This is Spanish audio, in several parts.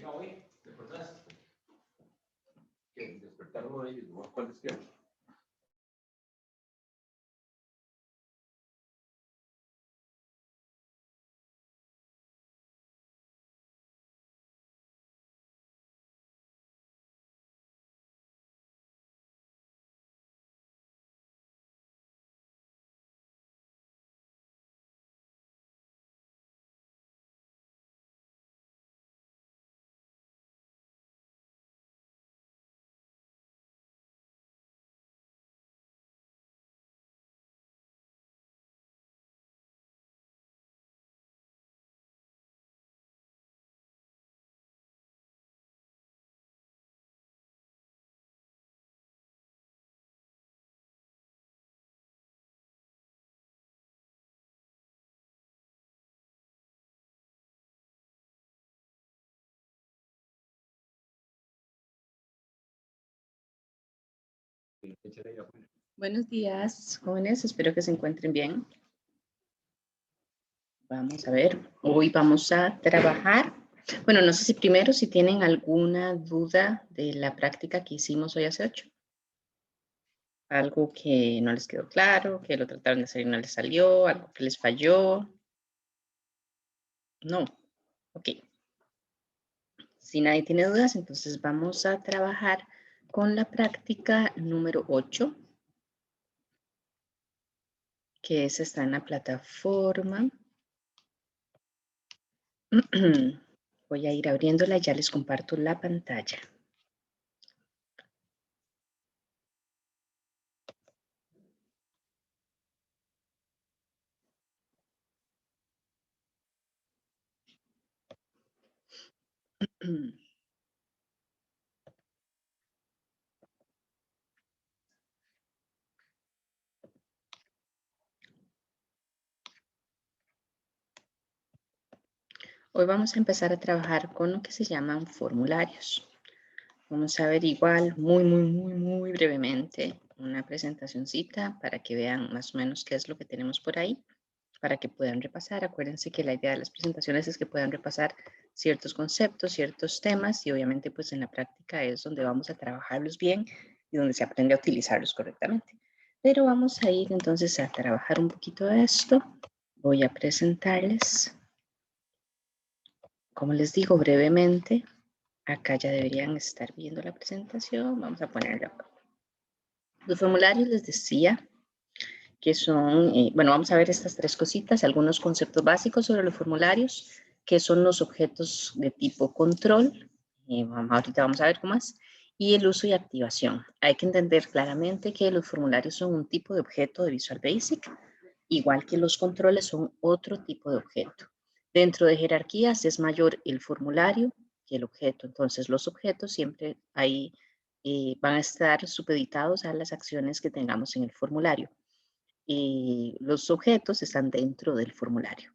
hoy, ¿te acordás? Que despertaron a ellos, ¿no? ¿Cuál despierto? Buenos días, jóvenes. Espero que se encuentren bien. Vamos a ver, hoy vamos a trabajar. Bueno, no sé si primero si tienen alguna duda de la práctica que hicimos hoy hace 8. Algo que no les quedó claro, que lo trataron de hacer y no les salió, algo que les falló. No, ok. Si nadie tiene dudas, entonces vamos a trabajar con la práctica número 8, que esa está en la plataforma. Voy a ir abriéndola, ya les comparto la pantalla. Hoy vamos a empezar a trabajar con lo que se llaman formularios. Vamos a ver igual muy brevemente una presentacioncita para que vean más o menos qué es lo que tenemos por ahí, para que puedan repasar. Acuérdense que la idea de las presentaciones es que puedan repasar ciertos conceptos, ciertos temas y obviamente pues en la práctica es donde vamos a trabajarlos bien y donde se aprende a utilizarlos correctamente. Pero vamos a ir entonces a trabajar un poquito de esto. Voy a presentarles. Como les digo brevemente, acá ya deberían estar viendo la presentación. Vamos a ponerlo acá. Los formularios les decía que son, bueno, vamos a ver estas tres cositas, algunos conceptos básicos sobre los formularios, que son los objetos de tipo control, ahorita vamos a ver cómo es, y el uso y activación. Hay que entender claramente que los formularios son un tipo de objeto de Visual Basic, igual que los controles son otro tipo de objeto. Dentro de jerarquías es mayor el formulario que el objeto, entonces los objetos siempre ahí van a estar supeditados a las acciones que tengamos en el formulario. Y los objetos están dentro del formulario.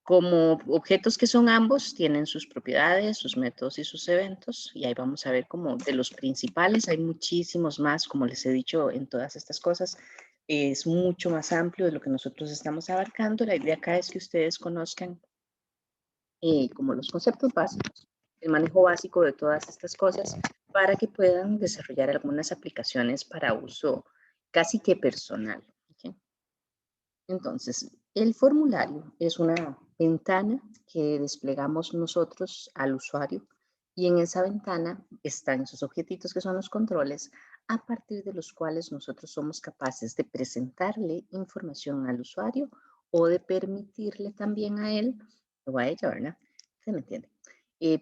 Como objetos que son ambos, tienen sus propiedades, sus métodos y sus eventos, y ahí vamos a ver como de los principales, hay muchísimos más, como les he dicho en todas estas cosas, es mucho más amplio de lo que nosotros estamos abarcando. La idea acá es que ustedes conozcan como los conceptos básicos, el manejo básico de todas estas cosas, para que puedan desarrollar algunas aplicaciones para uso casi que personal. ¿Okay? Entonces, el formulario es una ventana que desplegamos nosotros al usuario y en esa ventana están esos objetitos que son los controles a partir de los cuales nosotros somos capaces de presentarle información al usuario o de permitirle también a él, o a ella, ¿verdad? ¿Se me entiende?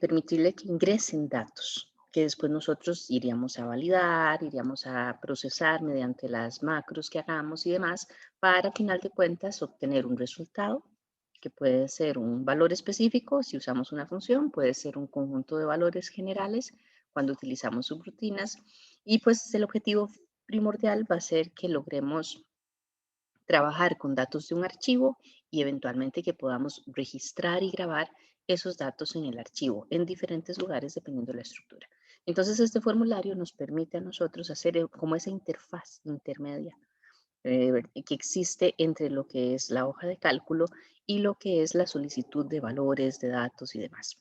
Permitirle que ingresen datos que después nosotros iríamos a validar, iríamos a procesar mediante las macros que hagamos y demás, para, a final de cuentas, obtener un resultado que puede ser un valor específico si usamos una función, puede ser un conjunto de valores generales cuando utilizamos subrutinas, y pues el objetivo primordial va a ser que logremos trabajar con datos de un archivo y eventualmente que podamos registrar y grabar esos datos en el archivo en diferentes lugares dependiendo de la estructura. Entonces este formulario nos permite a nosotros hacer como esa interfaz intermedia que existe entre lo que es la hoja de cálculo y lo que es la solicitud de valores, de datos y demás.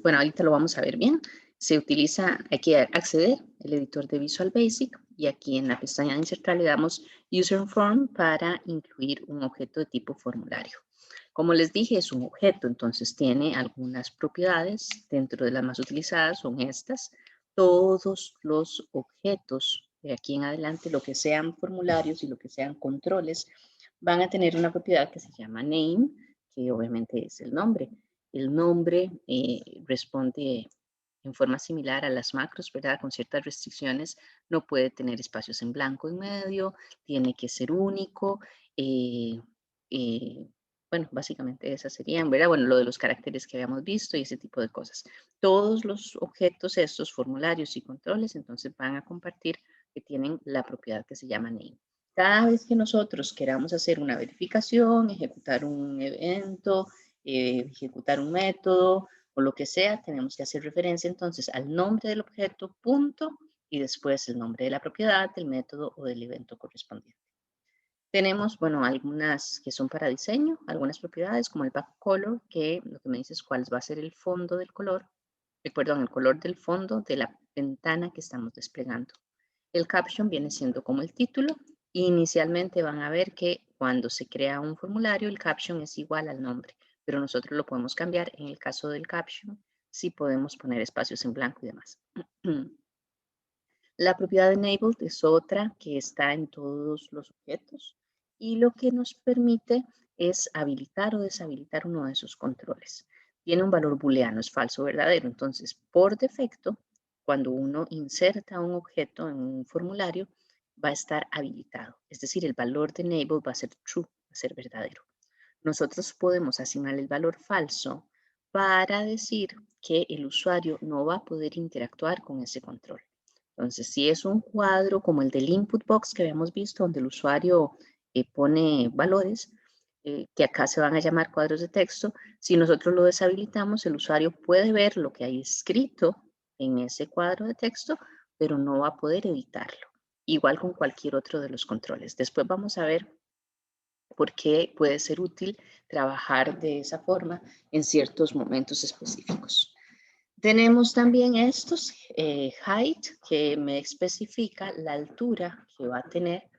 Bueno, ahorita lo vamos a ver bien. Se utiliza, hay que acceder al editor de Visual Basic y aquí en la pestaña de insertar le damos User Form para incluir un objeto de tipo formulario. Como les dije, es un objeto, entonces tiene algunas propiedades. Dentro de las más utilizadas son estas. Todos los objetos de aquí en adelante, lo que sean formularios y lo que sean controles, van a tener una propiedad que se llama name, que obviamente es el nombre. El nombre responde en forma similar a las macros, ¿verdad? Con ciertas restricciones, no puede tener espacios en blanco en medio, tiene que ser único. Bueno, básicamente esas serían, ¿verdad? Bueno, lo de los caracteres que habíamos visto y ese tipo de cosas. Todos los objetos, estos formularios y controles, entonces van a compartir que tienen la propiedad que se llama name. Cada vez que nosotros queramos hacer una verificación, ejecutar un evento, ejecutar un método o lo que sea, tenemos que hacer referencia entonces al nombre del objeto, punto, y después el nombre de la propiedad, del método o del evento correspondiente. Tenemos, bueno, algunas que son para diseño, algunas propiedades como el backcolor, que lo que me dice es cuál va a ser el fondo del color, perdón, el color del fondo de la ventana que estamos desplegando. El caption viene siendo como el título. Inicialmente van a ver que cuando se crea un formulario, el caption es igual al nombre, pero nosotros lo podemos cambiar. En el caso del caption, sí podemos poner espacios en blanco y demás. La propiedad enabled es otra que está en todos los objetos y lo que nos permite es habilitar o deshabilitar uno de esos controles. Tiene un valor booleano, es falso o verdadero. Entonces, por defecto, cuando uno inserta un objeto en un formulario, va a estar habilitado. Es decir, el valor de enable va a ser true, va a ser verdadero. Nosotros podemos asignar el valor falso para decir que el usuario no va a poder interactuar con ese control. Entonces, si es un cuadro como el del input box que habíamos visto, donde el usuario pone valores, que acá se van a llamar cuadros de texto, si nosotros lo deshabilitamos, el usuario puede ver lo que hay escrito en ese cuadro de texto, pero no va a poder editarlo. Igual con cualquier otro de los controles. Después vamos a ver por qué puede ser útil trabajar de esa forma en ciertos momentos específicos. Tenemos también estos, height, que me especifica la altura que va a tener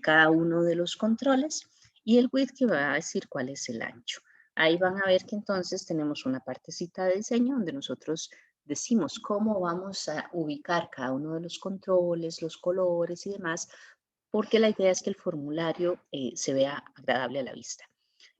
cada uno de los controles, y el width, que va a decir cuál es el ancho. Ahí van a ver que entonces tenemos una partecita de diseño donde nosotros decimos cómo vamos a ubicar cada uno de los controles, los colores y demás, porque la idea es que el formulario se vea agradable a la vista.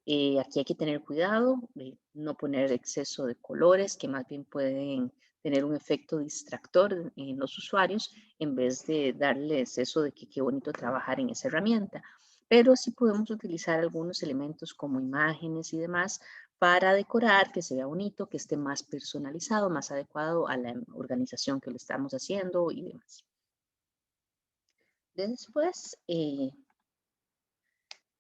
Aquí hay que tener cuidado de no poner exceso de colores que más bien pueden tener un efecto distractor en los usuarios en vez de darles eso de que qué bonito trabajar en esa herramienta. Pero sí podemos utilizar algunos elementos como imágenes y demás para decorar, que se vea bonito, que esté más personalizado, más adecuado a la organización que le estamos haciendo y demás. Después,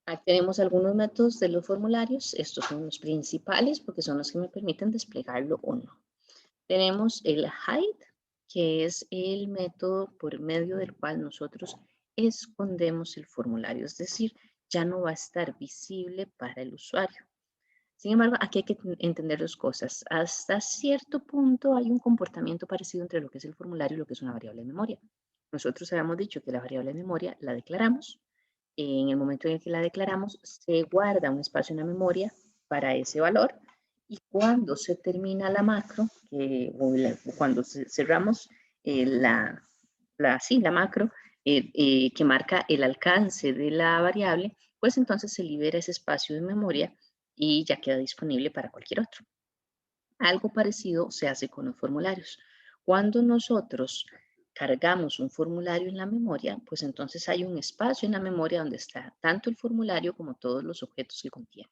aquí tenemos algunos métodos de los formularios. Estos son los principales porque son los que me permiten desplegarlo o no. Tenemos el hide, que es el método por medio del cual nosotros escondemos el formulario. Es decir, ya no va a estar visible para el usuario. Sin embargo, aquí hay que entender dos cosas. Hasta cierto punto hay un comportamiento parecido entre lo que es el formulario y lo que es una variable de memoria. Nosotros habíamos dicho que la variable de memoria la declaramos. En el momento en el que la declaramos, se guarda un espacio en la memoria para ese valor, y cuando se termina la macro, cuando cerramos la macro que marca el alcance de la variable, pues entonces se libera ese espacio de memoria y ya queda disponible para cualquier otro. Algo parecido se hace con los formularios. Cuando nosotros cargamos un formulario en la memoria, pues entonces hay un espacio en la memoria donde está tanto el formulario como todos los objetos que contiene.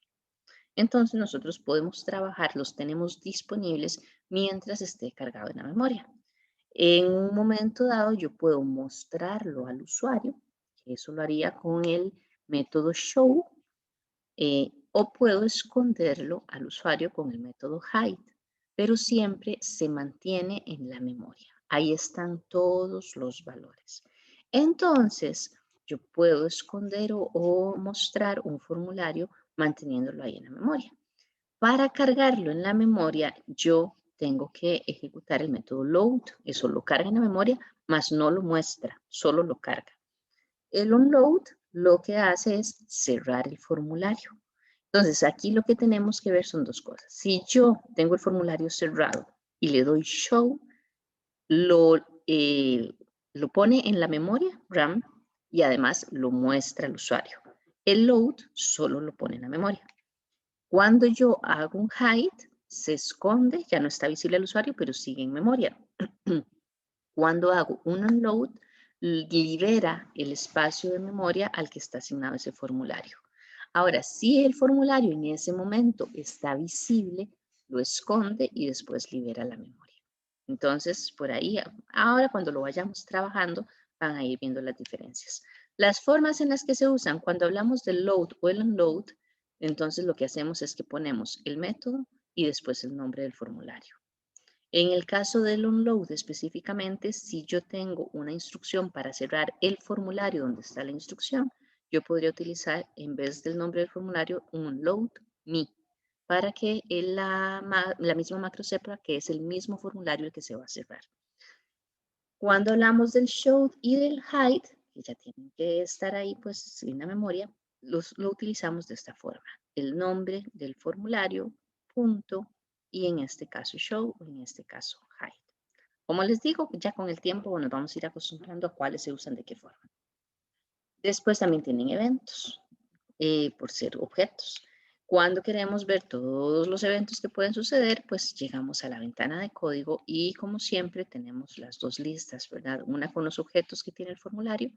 Entonces nosotros podemos trabajar, los tenemos disponibles mientras esté cargado en la memoria. En un momento dado yo puedo mostrarlo al usuario, que eso lo haría con el método show, o puedo esconderlo al usuario con el método hide, pero siempre se mantiene en la memoria. Ahí están todos los valores. Entonces, yo puedo esconder o mostrar un formulario manteniéndolo ahí en la memoria. Para cargarlo en la memoria, yo tengo que ejecutar el método load. Eso lo carga en la memoria, mas no lo muestra, solo lo carga. El onload lo que hace es cerrar el formulario. Entonces, aquí lo que tenemos que ver son dos cosas. Si yo tengo el formulario cerrado y le doy show, lo pone en la memoria RAM y además lo muestra al usuario. El load solo lo pone en la memoria. Cuando yo hago un hide, se esconde, ya no está visible al usuario, pero sigue en memoria. Cuando hago un unload, libera el espacio de memoria al que está asignado ese formulario. Ahora, si el formulario en ese momento está visible, lo esconde y después libera la memoria. Entonces, por ahí, ahora cuando lo vayamos trabajando, van a ir viendo las diferencias. Las formas en las que se usan cuando hablamos del load o el unload, entonces lo que hacemos es que ponemos el método y después el nombre del formulario. En el caso del unload específicamente, si yo tengo una instrucción para cerrar el formulario donde está la instrucción, yo podría utilizar en vez del nombre del formulario un unload me para que la misma macro sepa que es el mismo formulario el que se va a cerrar. Cuando hablamos del show y del hide, que ya tienen que estar ahí pues en la memoria, lo utilizamos de esta forma. El nombre del formulario, punto, y en este caso show o en este caso hide. Como les digo, ya con el tiempo nos vamos a ir acostumbrando a cuáles se usan de qué forma. Después también tienen eventos, por ser objetos. Cuando queremos ver todos los eventos que pueden suceder, pues llegamos a la ventana de código y como siempre tenemos las dos listas, ¿verdad? Una con los objetos que tiene el formulario.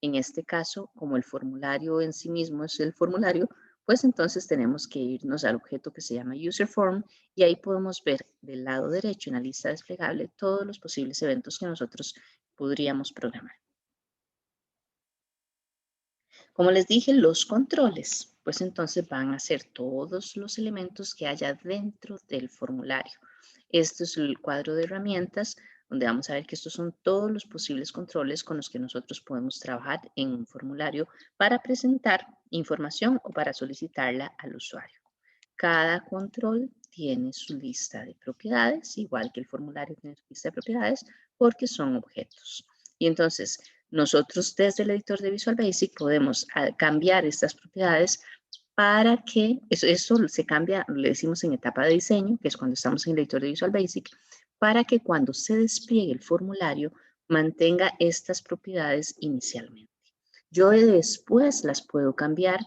En este caso, como el formulario en sí mismo es el formulario, pues entonces tenemos que irnos al objeto que se llama user form y ahí podemos ver del lado derecho en la lista desplegable todos los posibles eventos que nosotros podríamos programar. Como les dije, los controles, pues entonces van a ser todos los elementos que haya dentro del formulario. Este es el cuadro de herramientas donde vamos a ver que estos son todos los posibles controles con los que nosotros podemos trabajar en un formulario para presentar información o para solicitarla al usuario. Cada control tiene su lista de propiedades, igual que el formulario tiene su lista de propiedades, porque son objetos. Y entonces, nosotros desde el editor de Visual Basic podemos cambiar estas propiedades para que, eso se cambia, le decimos en etapa de diseño, que es cuando estamos en el editor de Visual Basic, para que cuando se despliegue el formulario mantenga estas propiedades inicialmente. Yo después las puedo cambiar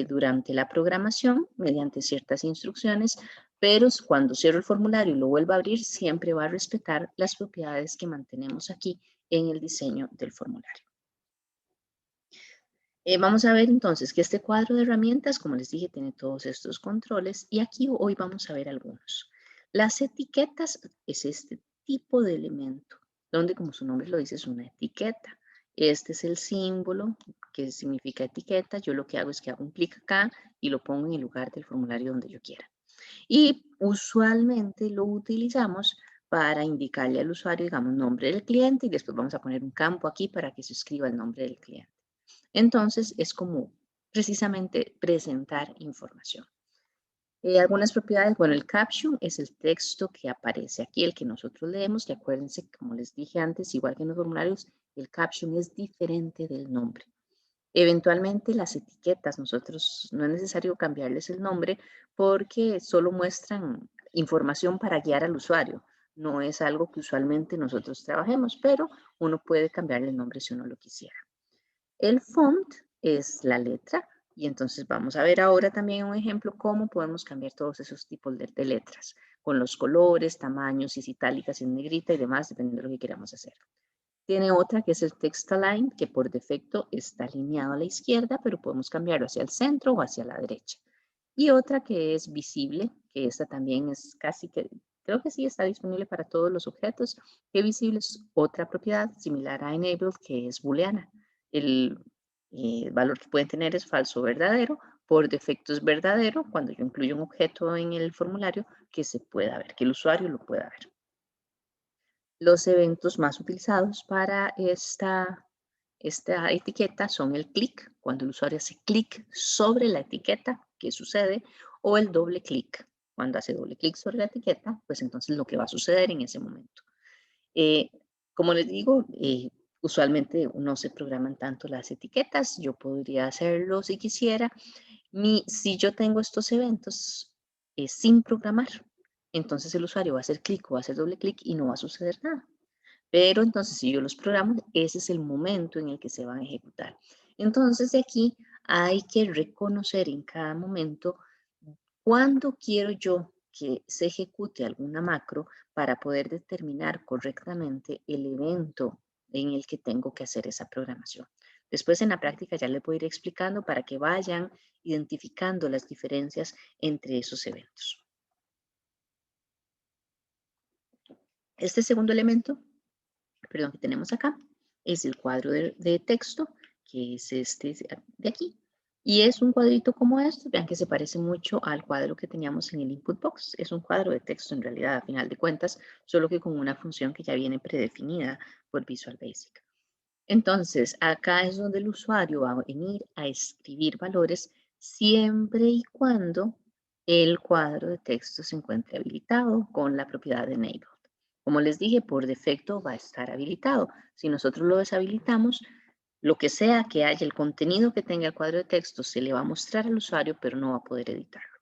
durante la programación mediante ciertas instrucciones, pero cuando cierro el formulario y lo vuelvo a abrir, siempre va a respetar las propiedades que mantenemos aquí en el diseño del formulario. Vamos a ver entonces que este cuadro de herramientas, como les dije, tiene todos estos controles y aquí hoy vamos a ver algunos. Las etiquetas es este tipo de elemento, donde como su nombre lo dice es una etiqueta. Este es el símbolo que significa etiqueta. Yo lo que hago es que hago un clic acá y lo pongo en el lugar del formulario donde yo quiera. Y usualmente lo utilizamos para indicarle al usuario, digamos, nombre del cliente y después vamos a poner un campo aquí para que se escriba el nombre del cliente. Entonces, es como precisamente presentar información. Algunas propiedades, bueno, el caption es el texto que aparece aquí, el que nosotros leemos, y acuérdense, como les dije antes, igual que en los formularios, el caption es diferente del nombre. Eventualmente las etiquetas, nosotros no es necesario cambiarles el nombre porque solo muestran información para guiar al usuario. No es algo que usualmente nosotros trabajemos, pero uno puede cambiarle el nombre si uno lo quisiera. El font es la letra y entonces vamos a ver ahora también un ejemplo cómo podemos cambiar todos esos tipos de letras con los colores, tamaños, si es itálica, si es negrita y demás, dependiendo de lo que queramos hacer. Tiene otra que es el text align, que por defecto está alineado a la izquierda, pero podemos cambiarlo hacia el centro o hacia la derecha. Y otra que es visible, que esta también es casi que, creo que sí está disponible para todos los objetos, que visible es otra propiedad similar a enabled, que es booleana. El valor que pueden tener es falso o verdadero. Por defecto es verdadero cuando yo incluyo un objeto en el formulario que se pueda ver, que el usuario lo pueda ver. Los eventos más utilizados para esta etiqueta son el clic, cuando el usuario hace clic sobre la etiqueta, ¿qué sucede? O el doble clic, cuando hace doble clic sobre la etiqueta, pues entonces lo que va a suceder en ese momento. Como les digo, usualmente no se programan tanto las etiquetas. Yo podría hacerlo si quisiera. Si yo tengo estos eventos sin programar, entonces el usuario va a hacer clic o va a hacer doble clic y no va a suceder nada. Pero entonces si yo los programo, ese es el momento en el que se van a ejecutar. Entonces de aquí hay que reconocer en cada momento cuándo quiero yo que se ejecute alguna macro para poder determinar correctamente el evento en el que tengo que hacer esa programación. Después en la práctica ya les voy a ir explicando para que vayan identificando las diferencias entre esos eventos. Este segundo elemento, perdón, que tenemos acá, es el cuadro de texto, que es este de aquí. Y es un cuadrito como este, vean que se parece mucho al cuadro que teníamos en el input box. Es un cuadro de texto en realidad, a final de cuentas, solo que con una función que ya viene predefinida por Visual Basic. Entonces, acá es donde el usuario va a venir a escribir valores siempre y cuando el cuadro de texto se encuentre habilitado con la propiedad de enabled. Como les dije, por defecto va a estar habilitado. Si nosotros lo deshabilitamos, lo que sea que haya, el contenido que tenga el cuadro de texto se le va a mostrar al usuario, pero no va a poder editarlo.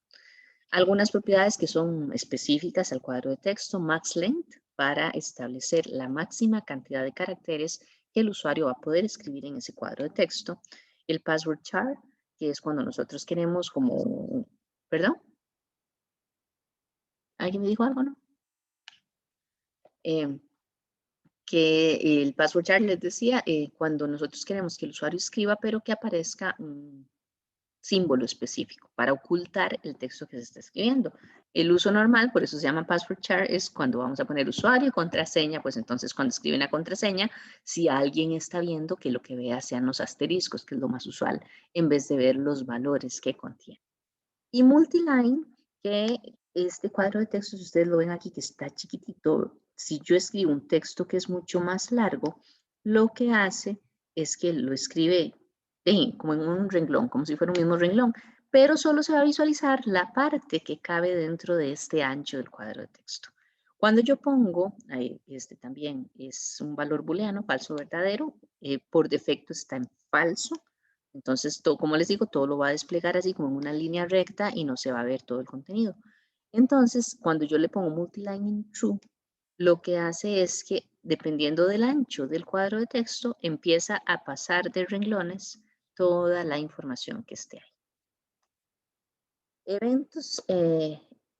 Algunas propiedades que son específicas al cuadro de texto, max length, para establecer la máxima cantidad de caracteres que el usuario va a poder escribir en ese cuadro de texto. El password char, que es cuando nosotros queremos como, ¿perdón? ¿Alguien me dijo algo, no? Que el password char les decía, cuando nosotros queremos que el usuario escriba, pero que aparezca un símbolo específico para ocultar el texto que se está escribiendo. El uso normal, por eso se llama password char, es cuando vamos a poner usuario y contraseña, pues entonces cuando escriben la contraseña, si alguien está viendo, que lo que vea sean los asteriscos, que es lo más usual, en vez de ver los valores que contiene. Y multiline, que este cuadro de texto, si ustedes lo ven aquí, que está chiquitito, si yo escribo un texto que es mucho más largo, lo que hace es que lo escribe como en un renglón, como si fuera un mismo renglón, pero solo se va a visualizar la parte que cabe dentro de este ancho del cuadro de texto. Cuando yo pongo, este también es un valor booleano, falso o verdadero, por defecto está en falso. Entonces, todo, como les digo, todo lo va a desplegar así como en una línea recta y no se va a ver todo el contenido. Entonces, cuando yo le pongo multiline in true, lo que hace es que, dependiendo del ancho del cuadro de texto, empieza a pasar de renglones toda la información que esté ahí. Eventos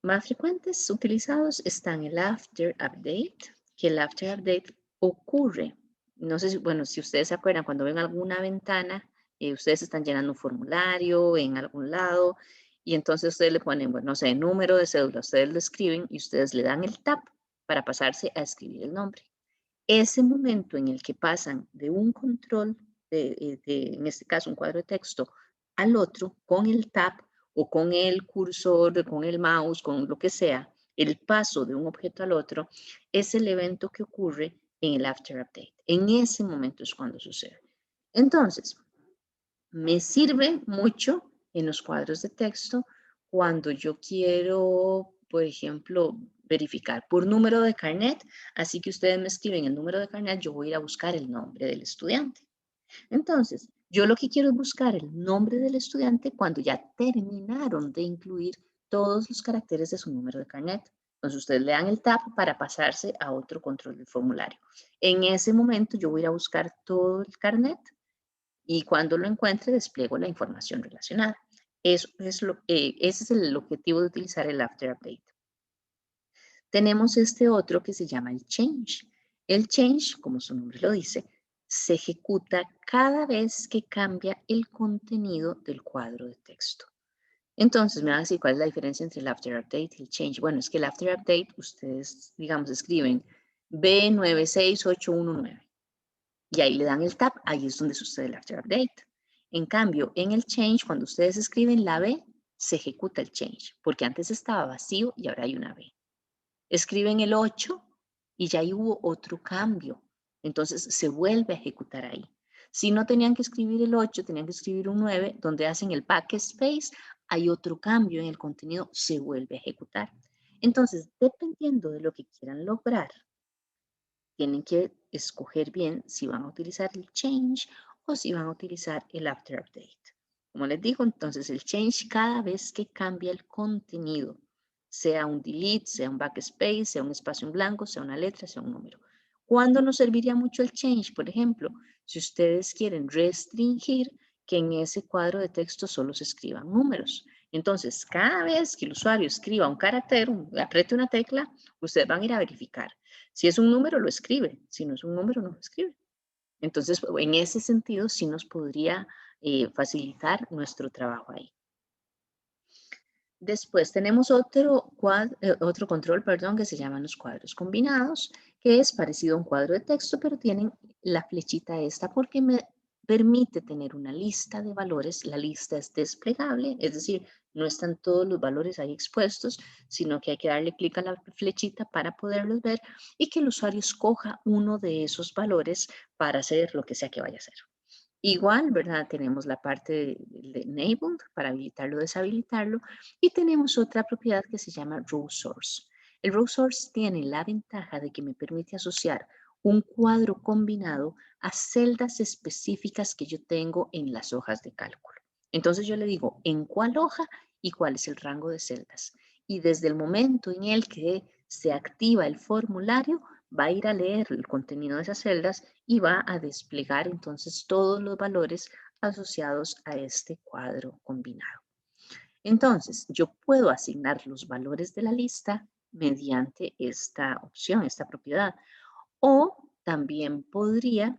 más frecuentes utilizados están el after update, que el after update ocurre, no sé si, bueno, si ustedes se acuerdan, cuando ven alguna ventana, ustedes están llenando un formulario en algún lado, y entonces ustedes le ponen, bueno, no sé, número de cédula, ustedes lo escriben y ustedes le dan el tab para pasarse a escribir el nombre. Ese momento en el que pasan de un control, en este caso un cuadro de texto, al otro, con el tab o con el cursor, con el mouse, con lo que sea, el paso de un objeto al otro, es el evento que ocurre en el after update. En ese momento es cuando sucede. Entonces, me sirve mucho en los cuadros de texto cuando yo quiero, por ejemplo, verificar por número de carnet, así que ustedes me escriben el número de carnet, yo voy a ir a buscar el nombre del estudiante. Entonces, yo lo que quiero es buscar el nombre del estudiante cuando ya terminaron de incluir todos los caracteres de su número de carnet. Entonces, ustedes le dan el tab para pasarse a otro control del formulario. En ese momento, yo voy a ir a buscar todo el carnet y cuando lo encuentre, despliego la información relacionada. Ese es el objetivo de utilizar el after update. Tenemos este otro que se llama el change. El change, como su nombre lo dice, se ejecuta cada vez que cambia el contenido del cuadro de texto. Entonces, me van a decir cuál es la diferencia entre el after update y el change. Bueno, es que el after update, ustedes, digamos, escriben B96819 y ahí le dan el tab, ahí es donde sucede el after update. En cambio, en el change, cuando ustedes escriben la B, se ejecuta el change, porque antes estaba vacío y ahora hay una B. Escriben el 8 y ya ahí hubo otro cambio. Entonces se vuelve a ejecutar ahí. Si no tenían que escribir el 8, tenían que escribir un 9, donde hacen el backspace hay otro cambio en el contenido, se vuelve a ejecutar. Entonces, dependiendo de lo que quieran lograr, tienen que escoger bien si van a utilizar el change o si van a utilizar el after update. Como les digo, entonces el change cada vez que cambia el contenido, sea un delete, sea un backspace, sea un espacio en blanco, sea una letra, sea un número. ¿Cuándo nos serviría mucho el change? Por ejemplo, si ustedes quieren restringir que en ese cuadro de texto solo se escriban números. Entonces, cada vez que el usuario escriba un carácter, apriete una tecla, ustedes van a ir a verificar. Si es un número, lo escribe. Si no es un número, no lo escribe. Entonces, en ese sentido, sí nos podría facilitar nuestro trabajo ahí. Después tenemos otro control, perdón, que se llaman los cuadros combinados, que es parecido a un cuadro de texto, pero tienen la flechita esta porque me permite tener una lista de valores. La lista es desplegable, es decir, no están todos los valores ahí expuestos, sino que hay que darle clic a la flechita para poderlos ver y que el usuario escoja uno de esos valores para hacer lo que sea que vaya a hacer. Igual, ¿verdad? Tenemos la parte de enabled para habilitarlo o deshabilitarlo y tenemos otra propiedad que se llama row source. El row source tiene la ventaja de que me permite asociar un cuadro combinado a celdas específicas que yo tengo en las hojas de cálculo. Entonces yo le digo en cuál hoja y cuál es el rango de celdas. Y desde el momento en el que se activa el formulario, va a ir a leer el contenido de esas celdas y va a desplegar entonces todos los valores asociados a este cuadro combinado. Entonces, yo puedo asignar los valores de la lista mediante esta opción, esta propiedad, o también podría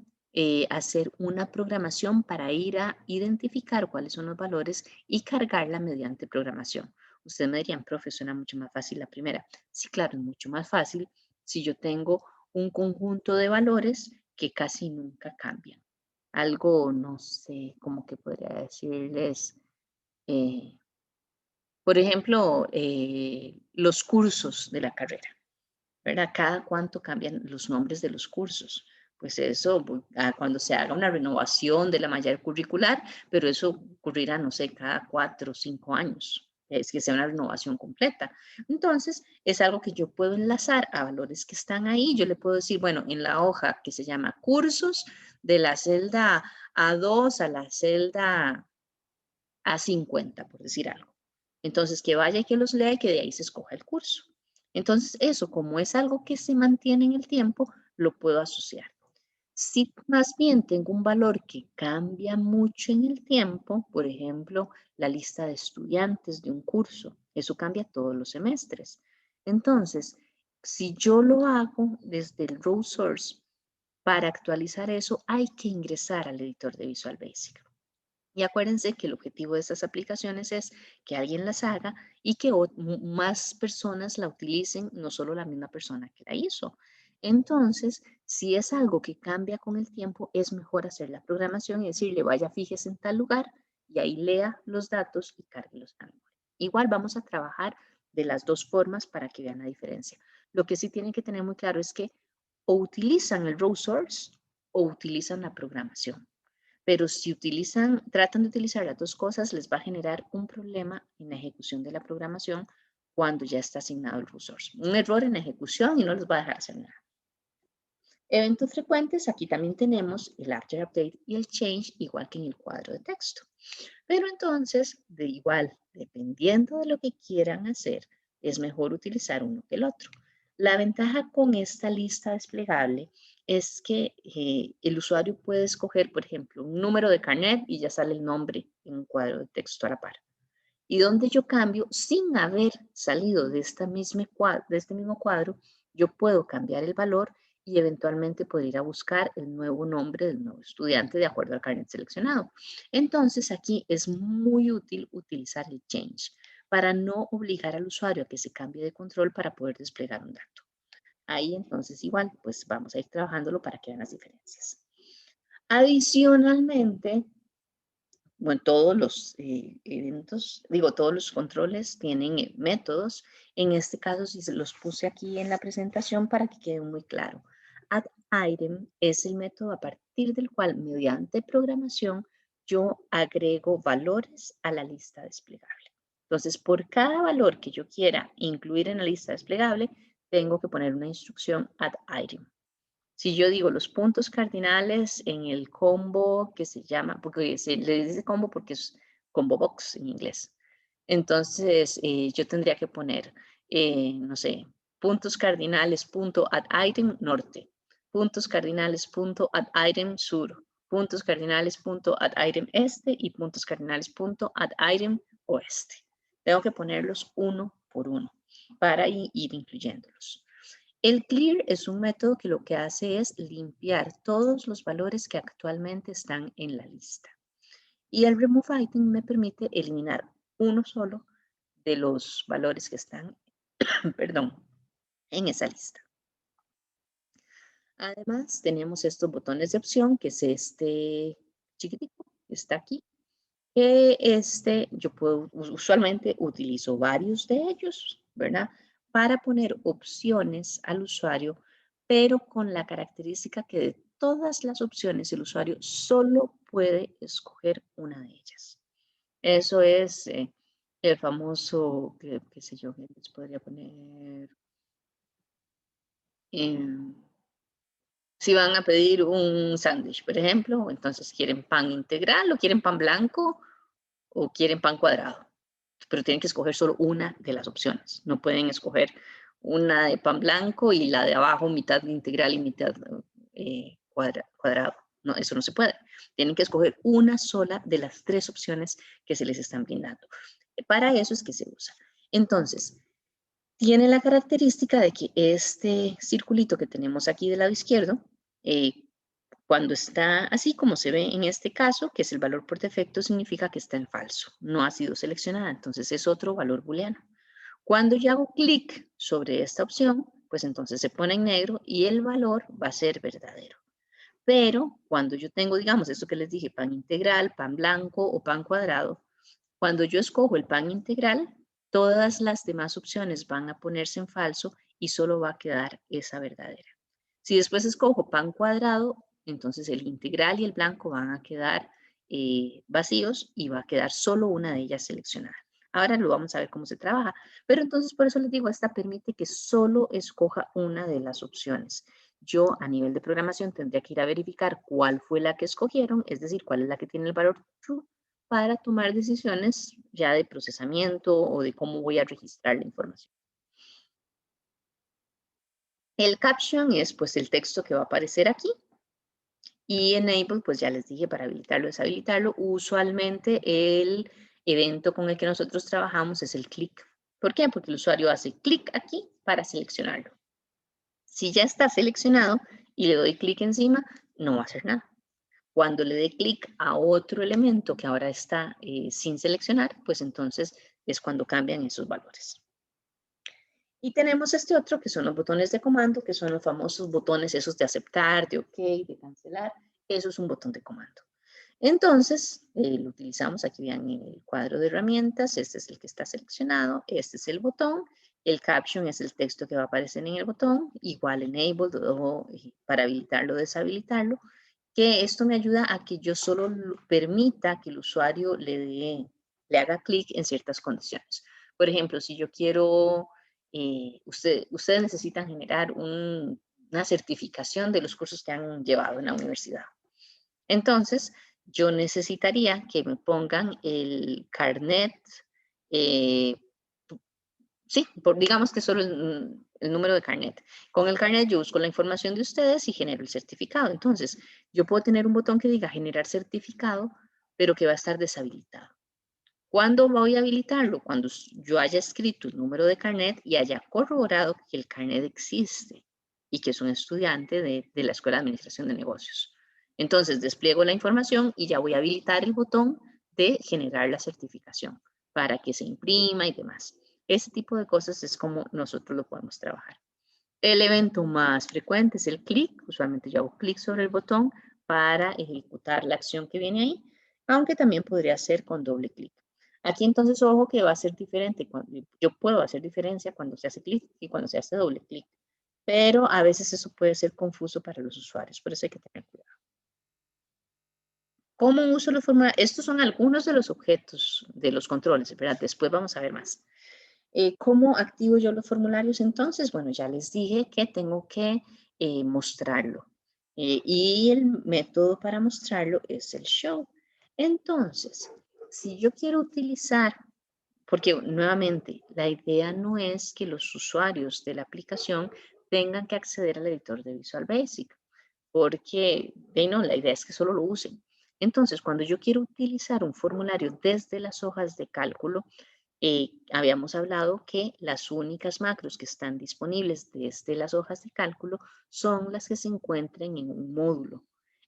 hacer una programación para ir a identificar cuáles son los valores y cargarla mediante programación. Ustedes me dirían, profe, suena mucho más fácil la primera. Sí, claro, es mucho más fácil si yo tengo un conjunto de valores que casi nunca cambian. Algo, no sé, cómo que podría decirles, eh, por ejemplo, los cursos de la carrera. ¿Verdad? Cada cuánto cambian los nombres de los cursos. Pues eso, cuando se haga una renovación de la malla curricular, pero eso ocurrirá, no sé, cada 4 o 5 años. Es que sea una renovación completa. Entonces, es algo que yo puedo enlazar a valores que están ahí. Yo le puedo decir, bueno, en la hoja que se llama cursos, de la celda A2 a la celda A50, por decir algo. Entonces, que vaya y que los lea y que de ahí se escoja el curso. Entonces, eso, como es algo que se mantiene en el tiempo, lo puedo asociar. Si más bien tengo un valor que cambia mucho en el tiempo, por ejemplo, la lista de estudiantes de un curso, eso cambia todos los semestres. Entonces, si yo lo hago desde el row source, para actualizar eso hay que ingresar al editor de Visual Basic. Y acuérdense que el objetivo de estas aplicaciones es que alguien las haga y que más personas la utilicen, no solo la misma persona que la hizo. Entonces, si es algo que cambia con el tiempo, es mejor hacer la programación y decirle, vaya, fíjese en tal lugar y ahí lea los datos y cárguelos a memoria. Igual vamos a trabajar de las dos formas para que vean la diferencia. Lo que sí tienen que tener muy claro es que o utilizan el raw source o utilizan la programación. Pero si tratan de utilizar las dos cosas, les va a generar un problema en la ejecución de la programación cuando ya está asignado el resource. Un error en la ejecución y no les va a dejar hacer nada. Eventos frecuentes, aquí también tenemos el after update y el change, igual que en el cuadro de texto. Pero entonces, dependiendo de lo que quieran hacer, es mejor utilizar uno que el otro. La ventaja con esta lista desplegable es que el usuario puede escoger, por ejemplo, un número de carnet y ya sale el nombre en un cuadro de texto a la par. Y donde yo cambio, sin haber salido de este mismo cuadro, yo puedo cambiar el valor y eventualmente poder ir a buscar el nuevo nombre del nuevo estudiante de acuerdo al carnet seleccionado. Entonces aquí es muy útil utilizar el change para no obligar al usuario a que se cambie de control para poder desplegar un dato. Ahí entonces igual, pues vamos a ir trabajándolo para que vean las diferencias. Adicionalmente, bueno, todos los todos los controles tienen métodos. En este caso, sí se los puse aquí en la presentación para que quede muy claro. Add item es el método a partir del cual, mediante programación, yo agrego valores a la lista desplegable. Entonces, por cada valor que yo quiera incluir en la lista desplegable, tengo que poner una instrucción add item. Si yo digo los puntos cardinales en el combo que se llama, porque se le dice combo porque es combo box en inglés. Entonces, yo tendría que poner, no sé, puntos cardinales punto add item norte, puntos cardinales punto add item sur, puntos cardinales punto add item este y puntos cardinales punto add item oeste. Tengo que ponerlos uno por uno para ir incluyéndolos. El clear es un método que lo que hace es limpiar todos los valores que actualmente están en la lista. Y el remove item me permite eliminar uno solo de los valores que están, perdón, en esa lista. Además, tenemos estos botones de opción, que es este chiquitico, que está aquí. Yo usualmente utilizo varios de ellos, ¿verdad? Para poner opciones al usuario, pero con la característica que de todas las opciones el usuario solo puede escoger una de ellas. Eso es el famoso, qué sé yo, que les podría poner. Si van a pedir un sándwich, por ejemplo, entonces quieren pan integral o quieren pan blanco o quieren pan cuadrado. Pero tienen que escoger solo una de las opciones. No pueden escoger una de pan blanco y la de abajo mitad integral y mitad cuadrado. No, eso no se puede. Tienen que escoger una sola de las tres opciones que se les están brindando. Para eso es que se usa. Entonces, tiene la característica de que este circulito que tenemos aquí del lado izquierdo, cuando está así como se ve en este caso, que es el valor por defecto, significa que está en falso, no ha sido seleccionada, entonces es otro valor booleano. Cuando yo hago clic sobre esta opción, pues entonces se pone en negro y el valor va a ser verdadero. Pero cuando yo tengo, digamos, esto que les dije, pan integral, pan blanco o pan cuadrado, cuando yo escojo el pan integral, todas las demás opciones van a ponerse en falso y solo va a quedar esa verdadera. Si después escojo pan cuadrado, entonces el integral y el blanco van a quedar vacíos y va a quedar solo una de ellas seleccionada. Ahora lo vamos a ver cómo se trabaja, pero entonces por eso les digo, esta permite que solo escoja una de las opciones. Yo a nivel de programación tendría que ir a verificar cuál fue la que escogieron, es decir, cuál es la que tiene el valor true, para tomar decisiones ya de procesamiento o de cómo voy a registrar la información. El caption es pues el texto que va a aparecer aquí. Y enable, pues ya les dije, para habilitarlo, deshabilitarlo. Usualmente el evento con el que nosotros trabajamos es el clic. ¿Por qué? Porque el usuario hace clic aquí para seleccionarlo. Si ya está seleccionado y le doy clic encima, no va a hacer nada. Cuando le dé clic a otro elemento que ahora está sin seleccionar, pues entonces es cuando cambian esos valores. Y tenemos este otro que son los botones de comando, que son los famosos botones esos de aceptar, de OK, de cancelar. Eso es un botón de comando. Entonces, lo utilizamos aquí, vean, en el cuadro de herramientas. Este es el que está seleccionado. Este es el botón. El caption es el texto que va a aparecer en el botón. Igual enabled o para habilitarlo o deshabilitarlo. Que esto me ayuda a que yo solo permita que el usuario le haga clic en ciertas condiciones. Por ejemplo, si yo quiero, ustedes necesitan generar una certificación de los cursos que han llevado en la universidad. Entonces, yo necesitaría que me pongan el carnet, sí, digamos que solo el número de carnet. Con el carnet yo busco la información de ustedes y genero el certificado. Entonces, yo puedo tener un botón que diga generar certificado, pero que va a estar deshabilitado. ¿Cuándo voy a habilitarlo? Cuando yo haya escrito el número de carnet y haya corroborado que el carnet existe y que es un estudiante de la Escuela de Administración de Negocios. Entonces, despliego la información y ya voy a habilitar el botón de generar la certificación para que se imprima y demás. Ese tipo de cosas es como nosotros lo podemos trabajar. El evento más frecuente es el clic. Usualmente yo hago clic sobre el botón para ejecutar la acción que viene ahí, aunque también podría ser con doble clic. Aquí entonces, ojo que va a ser diferente. Yo puedo hacer diferencia cuando se hace clic y cuando se hace doble clic, pero a veces eso puede ser confuso para los usuarios, por eso hay que tener cuidado. ¿Cómo uso los formularios? Estos son algunos de los objetos de los controles, ¿verdad? Después vamos a ver más. ¿Cómo activo yo los formularios entonces? Bueno, ya les dije que tengo que mostrarlo. Y el método para mostrarlo es el show. Entonces, si yo quiero utilizar, porque nuevamente la idea no es que los usuarios de la aplicación tengan que acceder al editor de Visual Basic, porque no, la idea es que solo lo usen. Entonces, cuando yo quiero utilizar un formulario desde las hojas de cálculo, habíamos hablado que las únicas macros que están disponibles desde las hojas de cálculo son las que se encuentren en un módulo.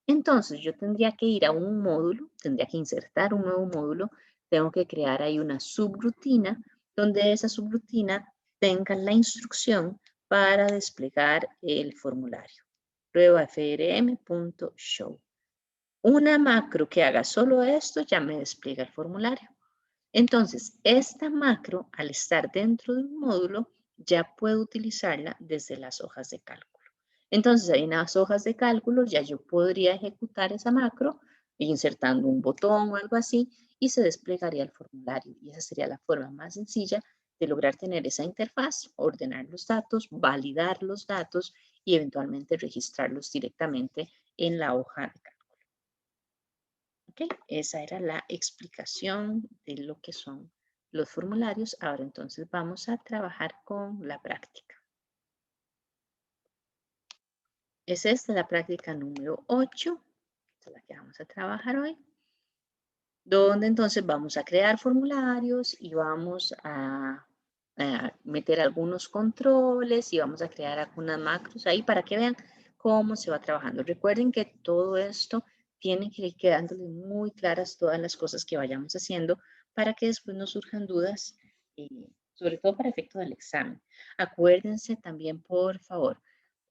Entonces, yo tendría que ir a un módulo, tendría que insertar un nuevo módulo, tengo que crear ahí una subrutina, donde esa subrutina tenga la instrucción para desplegar el formulario. Prueba frm.show. Una macro que haga solo esto ya me despliega el formulario. Entonces, esta macro, al estar dentro de un módulo, ya puedo utilizarla desde las hojas de cálculo. Entonces, ahí en las hojas de cálculo ya yo podría ejecutar esa macro insertando un botón o algo así y se desplegaría el formulario. Y esa sería la forma más sencilla de lograr tener esa interfaz, ordenar los datos, validar los datos y eventualmente registrarlos directamente en la hoja de cálculo. ¿Ok? Esa era la explicación de lo que son los formularios. Ahora entonces vamos a trabajar con la práctica. Es esta la práctica número 8, esta es la que vamos a trabajar hoy, donde entonces vamos a crear formularios y vamos a meter algunos controles y vamos a crear algunas macros ahí para que vean cómo se va trabajando. Recuerden que todo esto tiene que ir quedándoles muy claras todas las cosas que vayamos haciendo para que después no surjan dudas, sobre todo para efecto del examen. Acuérdense también, por favor,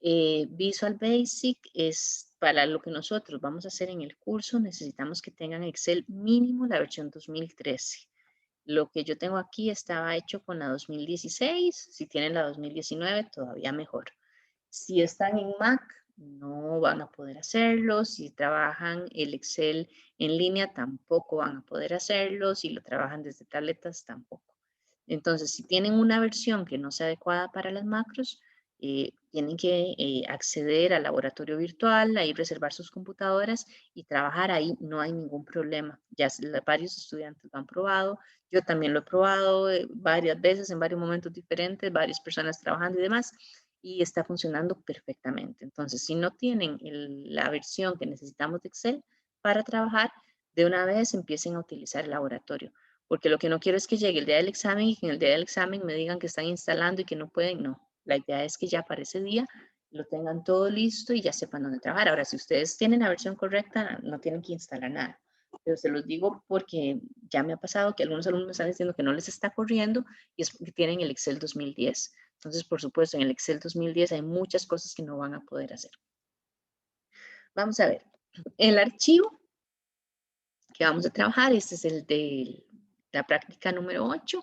Visual Basic es para lo que nosotros vamos a hacer en el curso. Necesitamos que tengan Excel mínimo la versión 2013. Lo que yo tengo aquí estaba hecho con la 2016. Si tienen la 2019, todavía mejor. Si están en Mac, no van a poder hacerlo. Si trabajan el Excel en línea, tampoco van a poder hacerlo. Si lo trabajan desde tabletas, tampoco. Entonces, si tienen una versión que no sea adecuada para las macros, tienen que acceder al laboratorio virtual, ahí reservar sus computadoras y trabajar ahí, no hay ningún problema. Ya varios estudiantes lo han probado, yo también lo he probado varias veces en varios momentos diferentes, varias personas trabajando y demás, y está funcionando perfectamente. Entonces, si no tienen la versión que necesitamos de Excel para trabajar, de una vez empiecen a utilizar el laboratorio, porque lo que no quiero es que llegue el día del examen y que en el día del examen me digan que están instalando y que no pueden, no. La idea es que ya para ese día lo tengan todo listo y ya sepan dónde trabajar. Ahora, si ustedes tienen la versión correcta, no tienen que instalar nada. Pero se los digo porque ya me ha pasado que algunos alumnos están diciendo que no les está corriendo y es porque tienen el Excel 2010. Entonces, por supuesto, en el Excel 2010 hay muchas cosas que no van a poder hacer. Vamos a ver. El archivo que vamos a trabajar, este es el de la práctica número 8.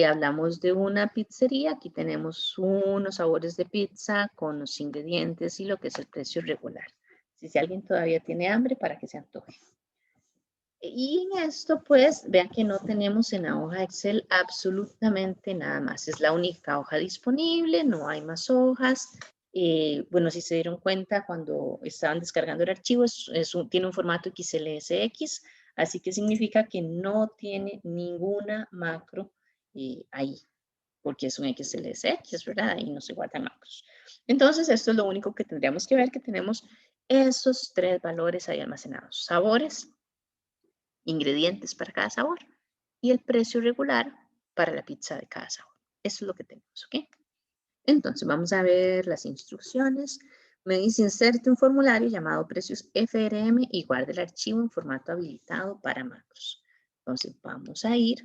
Hablamos de una pizzería. Aquí tenemos unos sabores de pizza con los ingredientes y lo que es el precio regular. Si alguien todavía tiene hambre, para que se antoje. Y en esto, pues, vean que no tenemos en la hoja Excel absolutamente nada más. Es la única hoja disponible, no hay más hojas. Bueno, si se dieron cuenta cuando estaban descargando el archivo, tiene un formato XLSX, así que significa que no tiene ninguna macro ahí, porque es un XLSX, ¿verdad? Ahí no se guardan macros. Entonces, esto es lo único que tendríamos que ver, que tenemos esos tres valores ahí almacenados. Sabores, ingredientes para cada sabor y el precio regular para la pizza de cada sabor. Eso es lo que tenemos, ¿ok? Entonces, vamos a ver las instrucciones. Me dice, inserte un formulario llamado precios FRM y guarde el archivo en formato habilitado para macros. Entonces, vamos a ir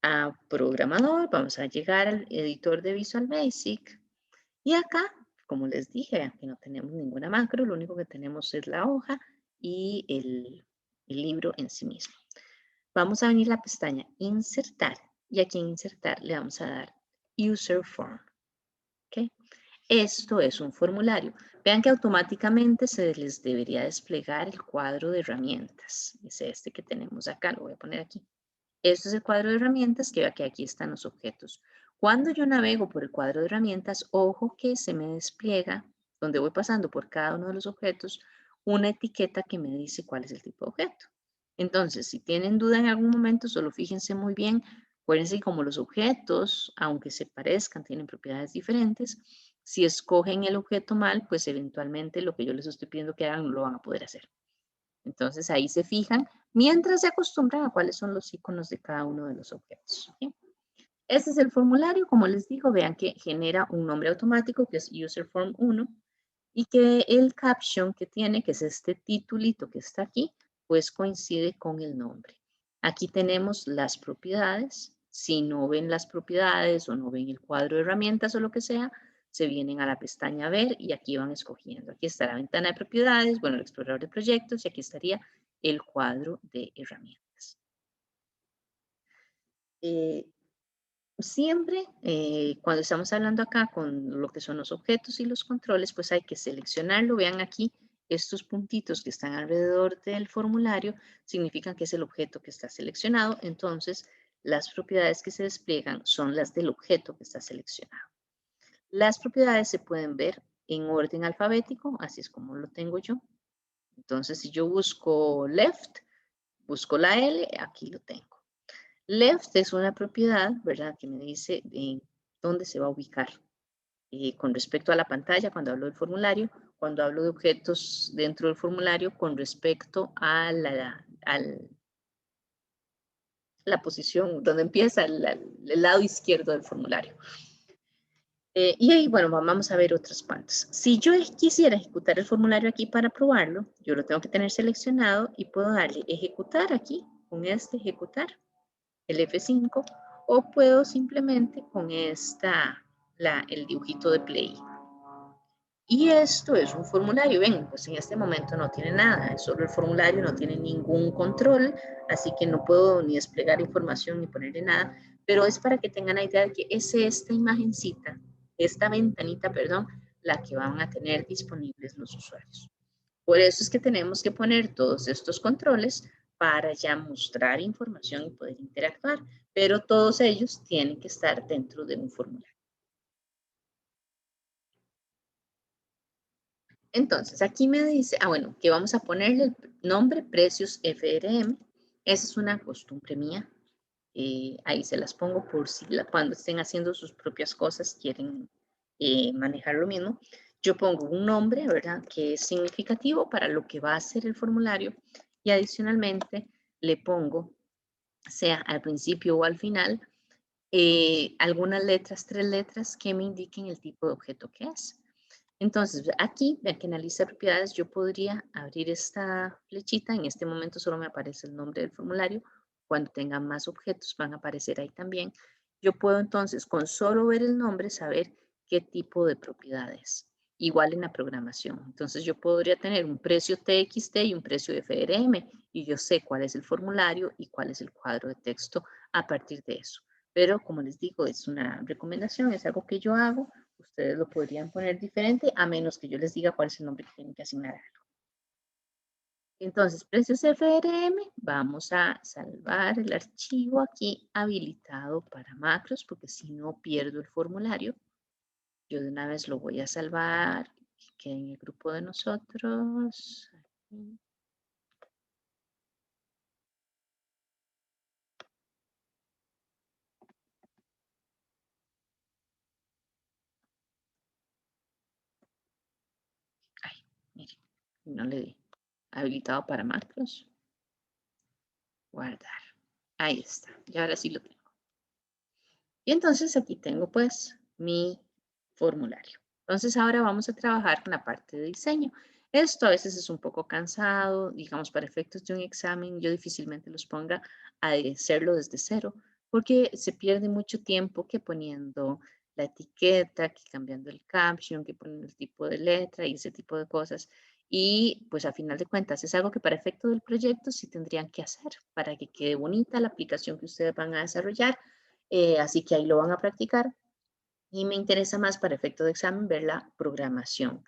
a programador, vamos a llegar al editor de Visual Basic y acá, como les dije, aquí no tenemos ninguna macro, lo único que tenemos es la hoja y el libro en sí mismo. Vamos a venir a la pestaña Insertar y aquí en Insertar le vamos a dar User Form. ¿Okay? Esto es un formulario. Vean que automáticamente se les debería desplegar el cuadro de herramientas. Es este que tenemos acá, lo voy a poner aquí. Este es el cuadro de herramientas, que vea que aquí están los objetos. Cuando yo navego por el cuadro de herramientas, ojo que se me despliega, donde voy pasando por cada uno de los objetos, una etiqueta que me dice cuál es el tipo de objeto. Entonces, si tienen duda en algún momento, solo fíjense muy bien. Acuérdense que como los objetos, aunque se parezcan, tienen propiedades diferentes. Si escogen el objeto mal, pues eventualmente lo que yo les estoy pidiendo que hagan no lo van a poder hacer. Entonces ahí se fijan mientras se acostumbran a cuáles son los iconos de cada uno de los objetos. ¿Sí? Este es el formulario, como les digo, vean que genera un nombre automático que es UserForm 1 y que el caption que tiene, que es este titulito que está aquí, pues coincide con el nombre. Aquí tenemos las propiedades. Si no ven las propiedades o no ven el cuadro de herramientas o lo que sea, se vienen a la pestaña Ver y aquí van escogiendo. Aquí está la ventana de propiedades, bueno, el explorador de proyectos y aquí estaría el cuadro de herramientas. Siempre, cuando estamos hablando acá con lo que son los objetos y los controles, pues hay que seleccionarlo. Vean aquí, estos puntitos que están alrededor del formulario significan que es el objeto que está seleccionado. Entonces, las propiedades que se despliegan son las del objeto que está seleccionado. Las propiedades se pueden ver en orden alfabético, así es como lo tengo yo. Entonces, si yo busco left, busco la L, aquí lo tengo. Left es una propiedad, ¿verdad? Que me dice dónde se va a ubicar. Con respecto a la pantalla, cuando hablo del formulario, cuando hablo de objetos dentro del formulario, con respecto a la posición donde empieza el lado izquierdo del formulario. Y ahí, bueno, vamos a ver otras cuantas. Si yo quisiera ejecutar el formulario aquí para probarlo, yo lo tengo que tener seleccionado y puedo darle ejecutar aquí, con este ejecutar, el F5, o puedo simplemente con el dibujito de play. Y esto es un formulario, ven, pues en este momento no tiene nada, es solo el formulario, no tiene ningún control, así que no puedo ni desplegar información ni ponerle nada, pero es para que tengan la idea de que es esta imagencita, esta ventanita, perdón, la que van a tener disponibles los usuarios. Por eso es que tenemos que poner todos estos controles para ya mostrar información y poder interactuar, pero todos ellos tienen que estar dentro de un formulario. Entonces, aquí me dice, bueno, que vamos a ponerle el nombre precios FRM. Esa es una costumbre mía. Ahí se las pongo por si cuando estén haciendo sus propias cosas quieren manejar lo mismo. Yo pongo un nombre, ¿verdad? Que es significativo para lo que va a ser el formulario y adicionalmente le pongo, sea al principio o al final, algunas letras, 3 letras que me indiquen el tipo de objeto que es. Entonces, aquí, vean que en la lista de propiedades yo podría abrir esta flechita. En este momento solo me aparece el nombre del formulario. Cuando tenga más objetos van a aparecer ahí también. Yo puedo entonces, con solo ver el nombre, saber qué tipo de propiedad es. Igual en la programación. Entonces, yo podría tener un precio TXT y un precio FRM. Y yo sé cuál es el formulario y cuál es el cuadro de texto a partir de eso. Pero, como les digo, es una recomendación, es algo que yo hago. Ustedes lo podrían poner diferente a menos que yo les diga cuál es el nombre que tienen que asignar a algo. Entonces, precios FRM, vamos a salvar el archivo aquí habilitado para macros, porque si no pierdo el formulario. Yo de una vez lo voy a salvar, que quede en el grupo de nosotros. Aquí. Ay, mire, no le di. Habilitado para macros. Guardar. Ahí está. Y ahora sí lo tengo. Y entonces aquí tengo pues mi formulario. Entonces ahora vamos a trabajar con la parte de diseño. Esto a veces es un poco cansado, digamos para efectos de un examen, yo difícilmente los ponga a hacerlo desde cero, porque se pierde mucho tiempo que poniendo la etiqueta, que cambiando el caption, que poniendo el tipo de letra y ese tipo de cosas. Y pues a final de cuentas es algo que para efecto del proyecto sí tendrían que hacer para que quede bonita la aplicación que ustedes van a desarrollar. Así que ahí lo van a practicar. Y me interesa más para efecto de examen ver la programación,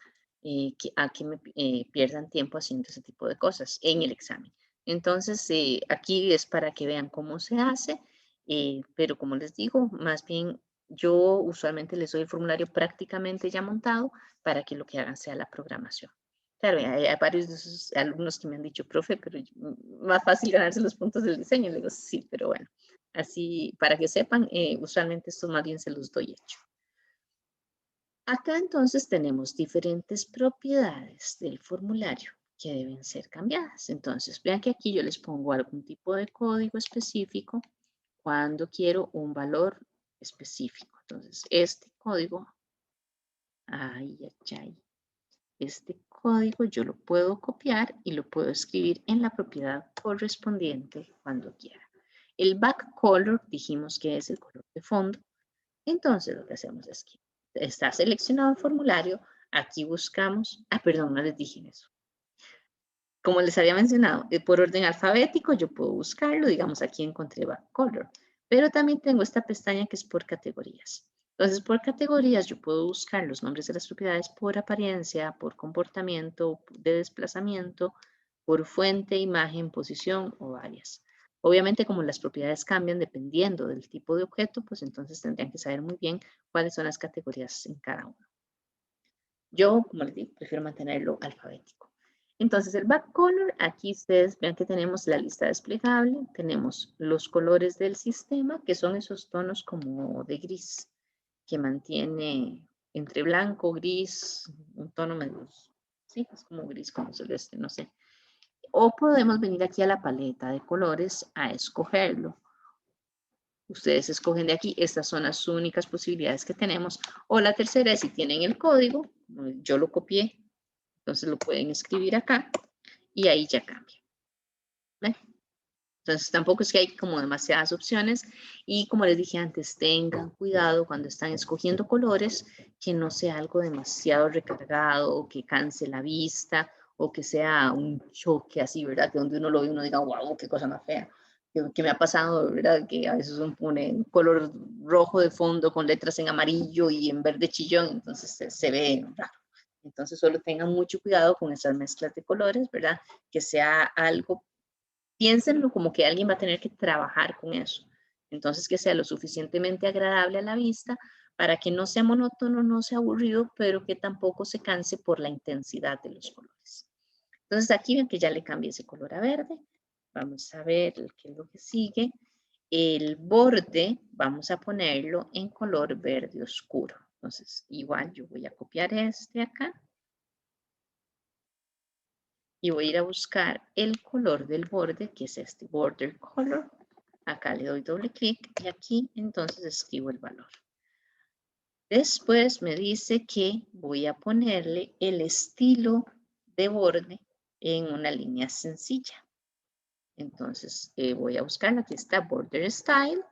a que me pierdan tiempo haciendo ese tipo de cosas en el examen. Entonces, aquí es para que vean cómo se hace, pero como les digo, más bien yo usualmente les doy el formulario prácticamente ya montado para que lo que hagan sea la programación. Claro, hay varios de esos alumnos que me han dicho, profe, pero más fácil ganarse los puntos del diseño. Le digo, sí, pero bueno, así para que sepan, usualmente esto más bien se los doy hecho. Acá entonces tenemos diferentes propiedades del formulario que deben ser cambiadas. Entonces, vean que aquí yo les pongo algún tipo de código específico cuando quiero un valor específico. Entonces, este código, este código yo lo puedo copiar y lo puedo escribir en la propiedad correspondiente cuando quiera. El back color dijimos que es el color de fondo. Entonces, lo que hacemos es que está seleccionado el formulario, aquí buscamos, perdón, no les dije eso. Como les había mencionado, por orden alfabético yo puedo buscarlo, digamos aquí encontré back color, pero también tengo esta pestaña que es por categorías. Entonces, por categorías yo puedo buscar los nombres de las propiedades por apariencia, por comportamiento, de desplazamiento, por fuente, imagen, posición o varias. Obviamente, como las propiedades cambian dependiendo del tipo de objeto, pues entonces tendrían que saber muy bien cuáles son las categorías en cada uno. Yo, como les digo, prefiero mantenerlo alfabético. Entonces, el back color, aquí ustedes vean que tenemos la lista desplegable, tenemos los colores del sistema, que son esos tonos como de gris, que mantiene entre blanco, gris, un tono medio, sí, es como gris, como celeste, no sé. O podemos venir aquí a la paleta de colores a escogerlo. Ustedes escogen de aquí, estas son las únicas posibilidades que tenemos. O la tercera es si tienen el código, yo lo copié, entonces lo pueden escribir acá y ahí ya cambia. ¿Ven? Entonces tampoco es que hay como demasiadas opciones y como les dije antes, tengan cuidado cuando están escogiendo colores, que no sea algo demasiado recargado o que canse la vista o que sea un choque así, ¿verdad? Que donde uno lo ve uno diga, wow, qué cosa más fea. Que me ha pasado, ¿verdad? Que a veces uno pone un color rojo de fondo con letras en amarillo y en verde chillón, entonces se ve raro. Entonces solo tengan mucho cuidado con esas mezclas de colores, ¿verdad? Que sea algo, piénsenlo como que alguien va a tener que trabajar con eso. Entonces que sea lo suficientemente agradable a la vista para que no sea monótono, no sea aburrido, pero que tampoco se canse por la intensidad de los colores. Entonces aquí ven que ya le cambié ese color a verde. Vamos a ver qué es lo que sigue. El borde vamos a ponerlo en color verde oscuro. Entonces igual yo voy a copiar este acá. Y voy a ir a buscar el color del borde, que es este border color. Acá le doy doble clic y aquí entonces escribo el valor. Después me dice que voy a ponerle el estilo de borde en una línea sencilla. Entonces voy a buscar, aquí está Border Style.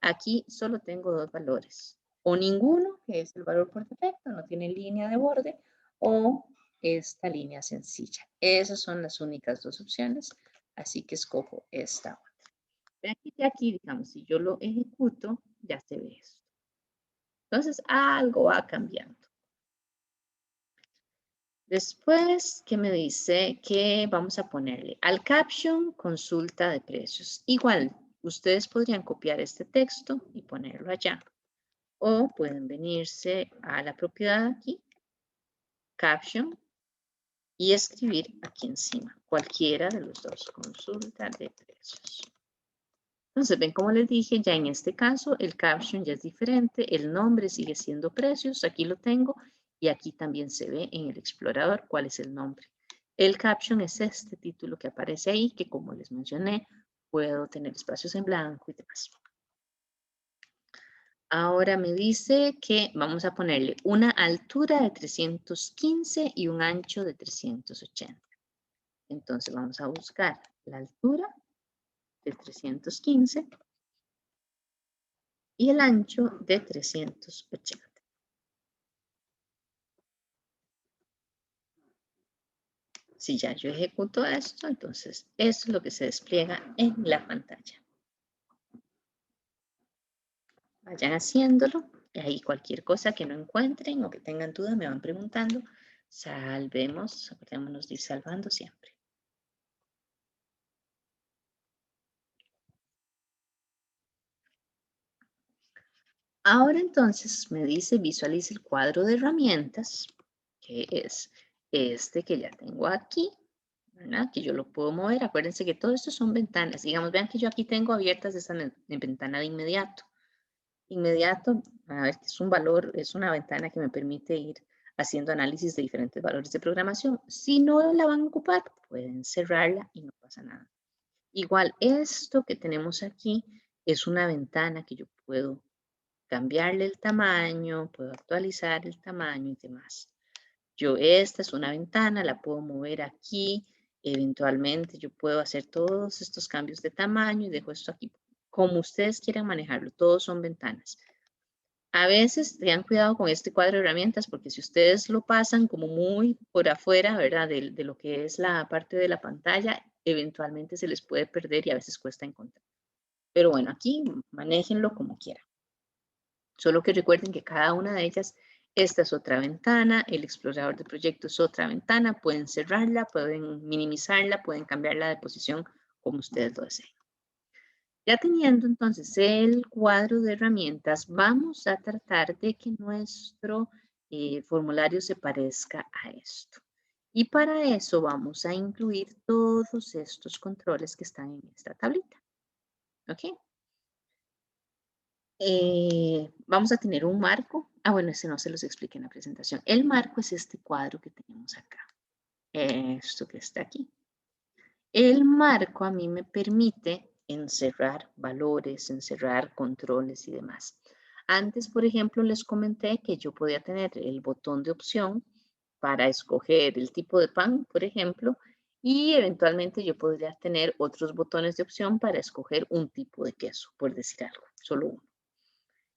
Aquí solo tengo dos valores. O ninguno, que es el valor por defecto, no tiene línea de borde, o esta línea sencilla. Esas son las únicas dos opciones, así que escojo esta otra. Vean que aquí, digamos, si yo lo ejecuto, ya se ve esto. Entonces, algo va cambiando. Después, ¿qué me dice? Que vamos a ponerle al caption consulta de precios. Igual, ustedes podrían copiar este texto y ponerlo allá. O pueden venirse a la propiedad aquí, caption, y escribir aquí encima, cualquiera de los dos, consulta de precios. Entonces, ven como les dije, ya en este caso el caption ya es diferente, el nombre sigue siendo precios, aquí lo tengo, y aquí también se ve en el explorador cuál es el nombre. El caption es este título que aparece ahí, que como les mencioné, puedo tener espacios en blanco y demás. Ahora me dice que vamos a ponerle una altura de 315 y un ancho de 380. Entonces vamos a buscar la altura de 315 y el ancho de 380. Si ya yo ejecuto esto, entonces esto es lo que se despliega en la pantalla. Vayan haciéndolo ahí cualquier cosa que no encuentren o que tengan duda me van preguntando. Salvemos, acordémonos de ir salvando siempre. Ahora entonces me dice visualice el cuadro de herramientas, que es este que ya tengo aquí, ¿verdad? Que yo lo puedo mover. Acuérdense que todo esto son ventanas. Digamos, vean que yo aquí tengo abiertas esta ventana de inmediato. Inmediato, a ver, que es un valor, es una ventana que me permite ir haciendo análisis de diferentes valores de programación. Si no la van a ocupar, pueden cerrarla y no pasa nada. Igual, esto que tenemos aquí es una ventana que yo puedo cambiarle el tamaño, puedo actualizar el tamaño y demás. Esta es una ventana, la puedo mover aquí, eventualmente yo puedo hacer todos estos cambios de tamaño y dejo esto aquí, como ustedes quieran manejarlo, todos son ventanas. A veces tengan cuidado con este cuadro de herramientas porque si ustedes lo pasan como muy por afuera, ¿verdad? De lo que es la parte de la pantalla, eventualmente se les puede perder y a veces cuesta encontrar. Pero bueno, aquí manéjenlo como quieran. Solo que recuerden que cada una de ellas, esta es otra ventana, el explorador de proyectos es otra ventana, pueden cerrarla, pueden minimizarla, pueden cambiarla de posición como ustedes lo deseen. Ya teniendo entonces el cuadro de herramientas, vamos a tratar de que nuestro formulario se parezca a esto. Y para eso vamos a incluir todos estos controles que están en esta tablita. ¿Ok? Vamos a tener un marco. Bueno, ese no se los expliqué en la presentación. El marco es este cuadro que tenemos acá. Esto que está aquí. El marco a mí me permite encerrar valores, encerrar controles y demás. Antes, por ejemplo, les comenté que yo podía tener el botón de opción para escoger el tipo de pan, por ejemplo, y eventualmente yo podría tener otros botones de opción para escoger un tipo de queso, por decir algo, solo uno.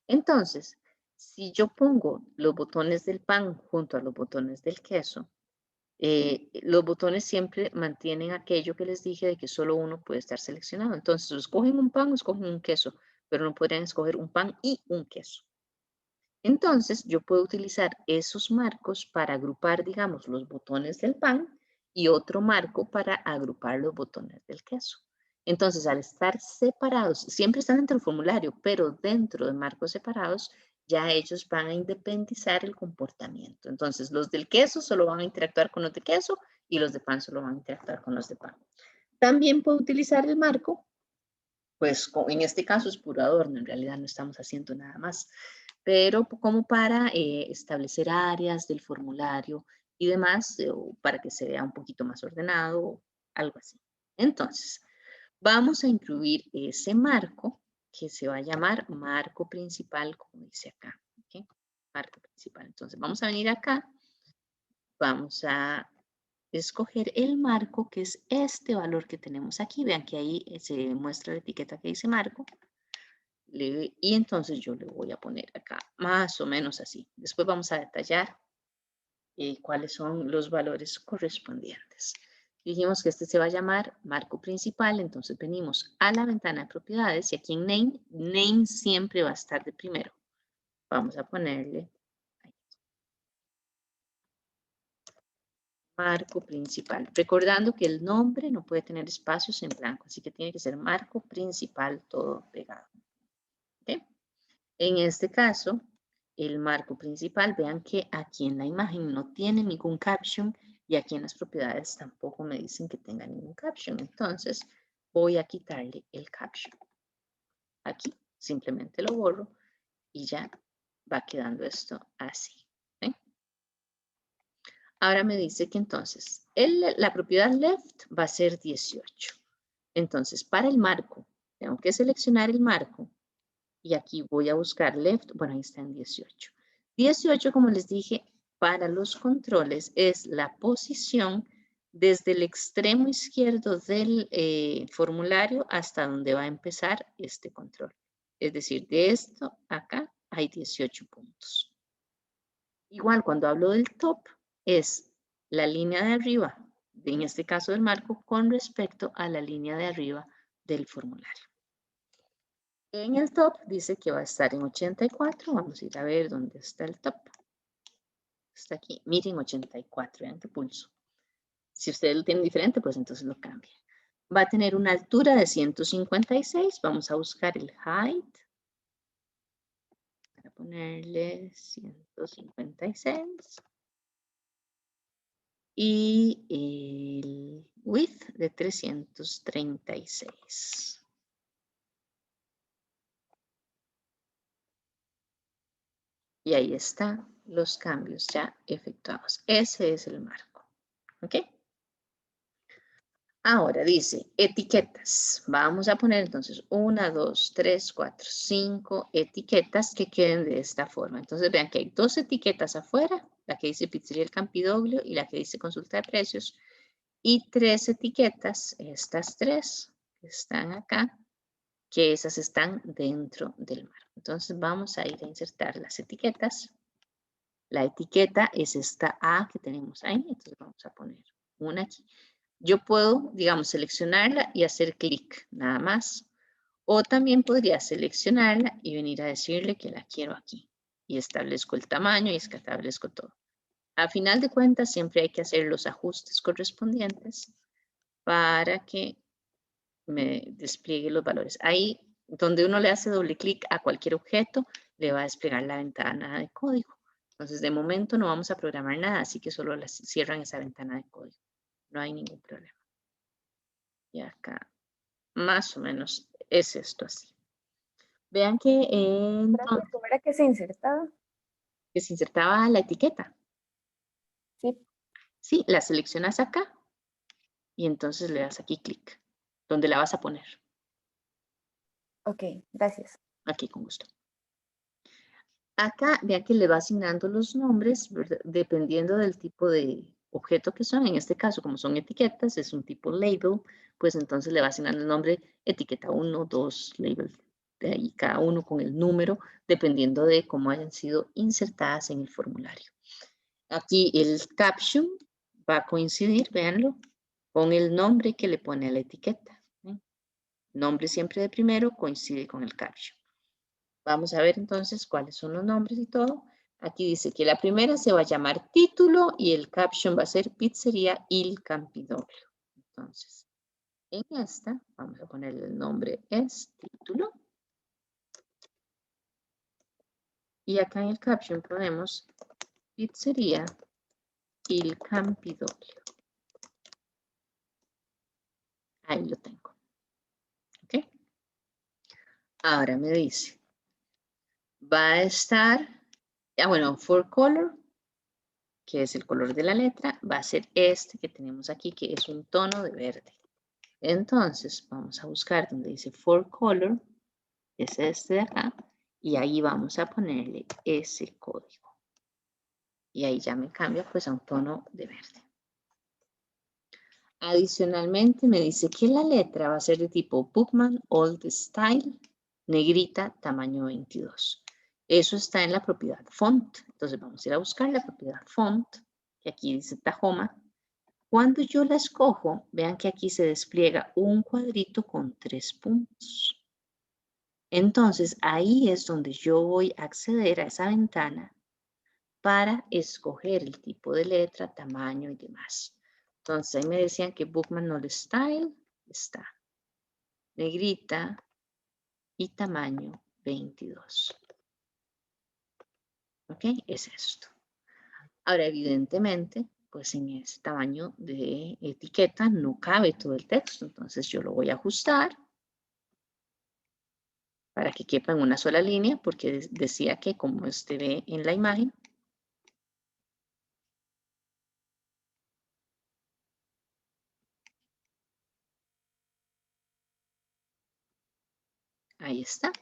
Entonces, si yo pongo los botones del pan junto a los botones del queso, los botones siempre mantienen aquello que les dije de que solo uno puede estar seleccionado. Entonces, o escogen un pan o escogen un queso, pero no podrían escoger un pan y un queso. Entonces, yo puedo utilizar esos marcos para agrupar, digamos, los botones del pan y otro marco para agrupar los botones del queso. Entonces, al estar separados, siempre están dentro del formulario, pero dentro de marcos separados, ya ellos van a independizar el comportamiento. Entonces, los del queso solo van a interactuar con los de queso y los de pan solo van a interactuar con los de pan. También puedo utilizar el marco, pues en este caso es puro adorno, en realidad no estamos haciendo nada más, pero como para establecer áreas del formulario y demás, para que se vea un poquito más ordenado, algo así. Entonces, vamos a incluir ese marco que se va a llamar marco principal, como dice acá. ¿Okay? Marco principal. Entonces, vamos a venir acá. Vamos a escoger el marco, que es este valor que tenemos aquí. Vean que ahí se muestra la etiqueta que dice marco. Y entonces yo le voy a poner acá más o menos así. Después vamos a detallar cuáles son los valores correspondientes. Dijimos que este se va a llamar marco principal, entonces venimos a la ventana de propiedades y aquí en name siempre va a estar de primero. Vamos a ponerle marco principal, recordando que el nombre no puede tener espacios en blanco, así que tiene que ser marco principal todo pegado. ¿Okay? En este caso, el marco principal, vean que aquí en la imagen no tiene ningún caption y aquí en las propiedades tampoco me dicen que tenga ningún caption. Entonces, voy a quitarle el caption. Aquí simplemente lo borro y ya va quedando esto así. ¿Eh? Ahora me dice que entonces la propiedad left va a ser 18. Entonces, para el marco, tengo que seleccionar el marco y aquí voy a buscar left, bueno, ahí está en 18. 18, como les dije, para los controles es la posición desde el extremo izquierdo del formulario hasta donde va a empezar este control. Es decir, de esto acá hay 18 puntos. Igual, cuando hablo del top, es la línea de arriba, en este caso del marco, con respecto a la línea de arriba del formulario. En el top dice que va a estar en 84. Vamos a ir a ver dónde está el top. Está aquí. Miren 84. Vean qué pulso. Si ustedes lo tienen diferente, pues entonces lo cambian. Va a tener una altura de 156. Vamos a buscar el height. Para ponerle 156. Y el width de 336. Y ahí están los cambios ya efectuados. Ese es el marco. ¿Ok? Ahora dice etiquetas. Vamos a poner entonces 1, 2, 3, 4, 5 etiquetas que queden de esta forma. Entonces vean que hay 2 etiquetas afuera, la que dice Pizzería El Campidoglio y la que dice Consulta de Precios. Y 3 etiquetas, estas 3 que están acá, que esas están dentro del marco. Entonces vamos a ir a insertar las etiquetas. La etiqueta es esta A que tenemos ahí, entonces vamos a poner una aquí. Yo puedo, digamos, seleccionarla y hacer clic, nada más. O también podría seleccionarla y venir a decirle que la quiero aquí. Y establezco el tamaño y establezco todo. A final de cuentas, siempre hay que hacer los ajustes correspondientes para que me despliegue los valores. Ahí, donde uno le hace doble clic a cualquier objeto, le va a desplegar la ventana de código. Entonces, de momento no vamos a programar nada, así que solo cierran esa ventana de código. No hay ningún problema. Y acá, más o menos, es esto así. Vean que, ¿Cómo era que se insertaba? que se insertaba la etiqueta. Sí. Sí, la seleccionas acá y entonces le das aquí clic, donde la vas a poner. Ok, gracias. Aquí, con gusto. Acá, vean que le va asignando los nombres, ¿verdad? Dependiendo del tipo de objeto que son. En este caso, como son etiquetas, es un tipo label, pues entonces le va asignando el nombre etiqueta 1, 2, label, de ahí cada uno con el número, dependiendo de cómo hayan sido insertadas en el formulario. Aquí el caption va a coincidir, véanlo, con el nombre que le pone a la etiqueta. Nombre siempre de primero coincide con el caption. Vamos a ver entonces cuáles son los nombres y todo. Aquí dice que la primera se va a llamar título y el caption va a ser Pizzería Il Campidoglio. Entonces, en esta vamos a ponerle el nombre es título. Y acá en el caption ponemos Pizzería Il Campidoglio. Ahí lo tengo. ¿Ok? Ahora me dice, va a estar, bueno, for color, que es el color de la letra, va a ser este que tenemos aquí, que es un tono de verde. Entonces, vamos a buscar donde dice for color, es este de acá, y ahí vamos a ponerle ese código. Y ahí ya me cambia pues a un tono de verde. Adicionalmente me dice que la letra va a ser de tipo Bookman Old Style, negrita, tamaño 22. Eso está en la propiedad font. Entonces vamos a ir a buscar la propiedad font, que aquí dice Tahoma. Cuando yo la escojo, vean que aquí se despliega un cuadrito con 3 puntos. Entonces ahí es donde yo voy a acceder a esa ventana para escoger el tipo de letra, tamaño y demás. Entonces ahí me decían que Bookman Old Style está negrita y tamaño 22. ¿Ok? Es esto. Ahora, evidentemente, pues en ese tamaño de etiqueta no cabe todo el texto. Entonces yo lo voy a ajustar para que quepa en una sola línea, porque decía que como usted ve en la imagen, ahí está.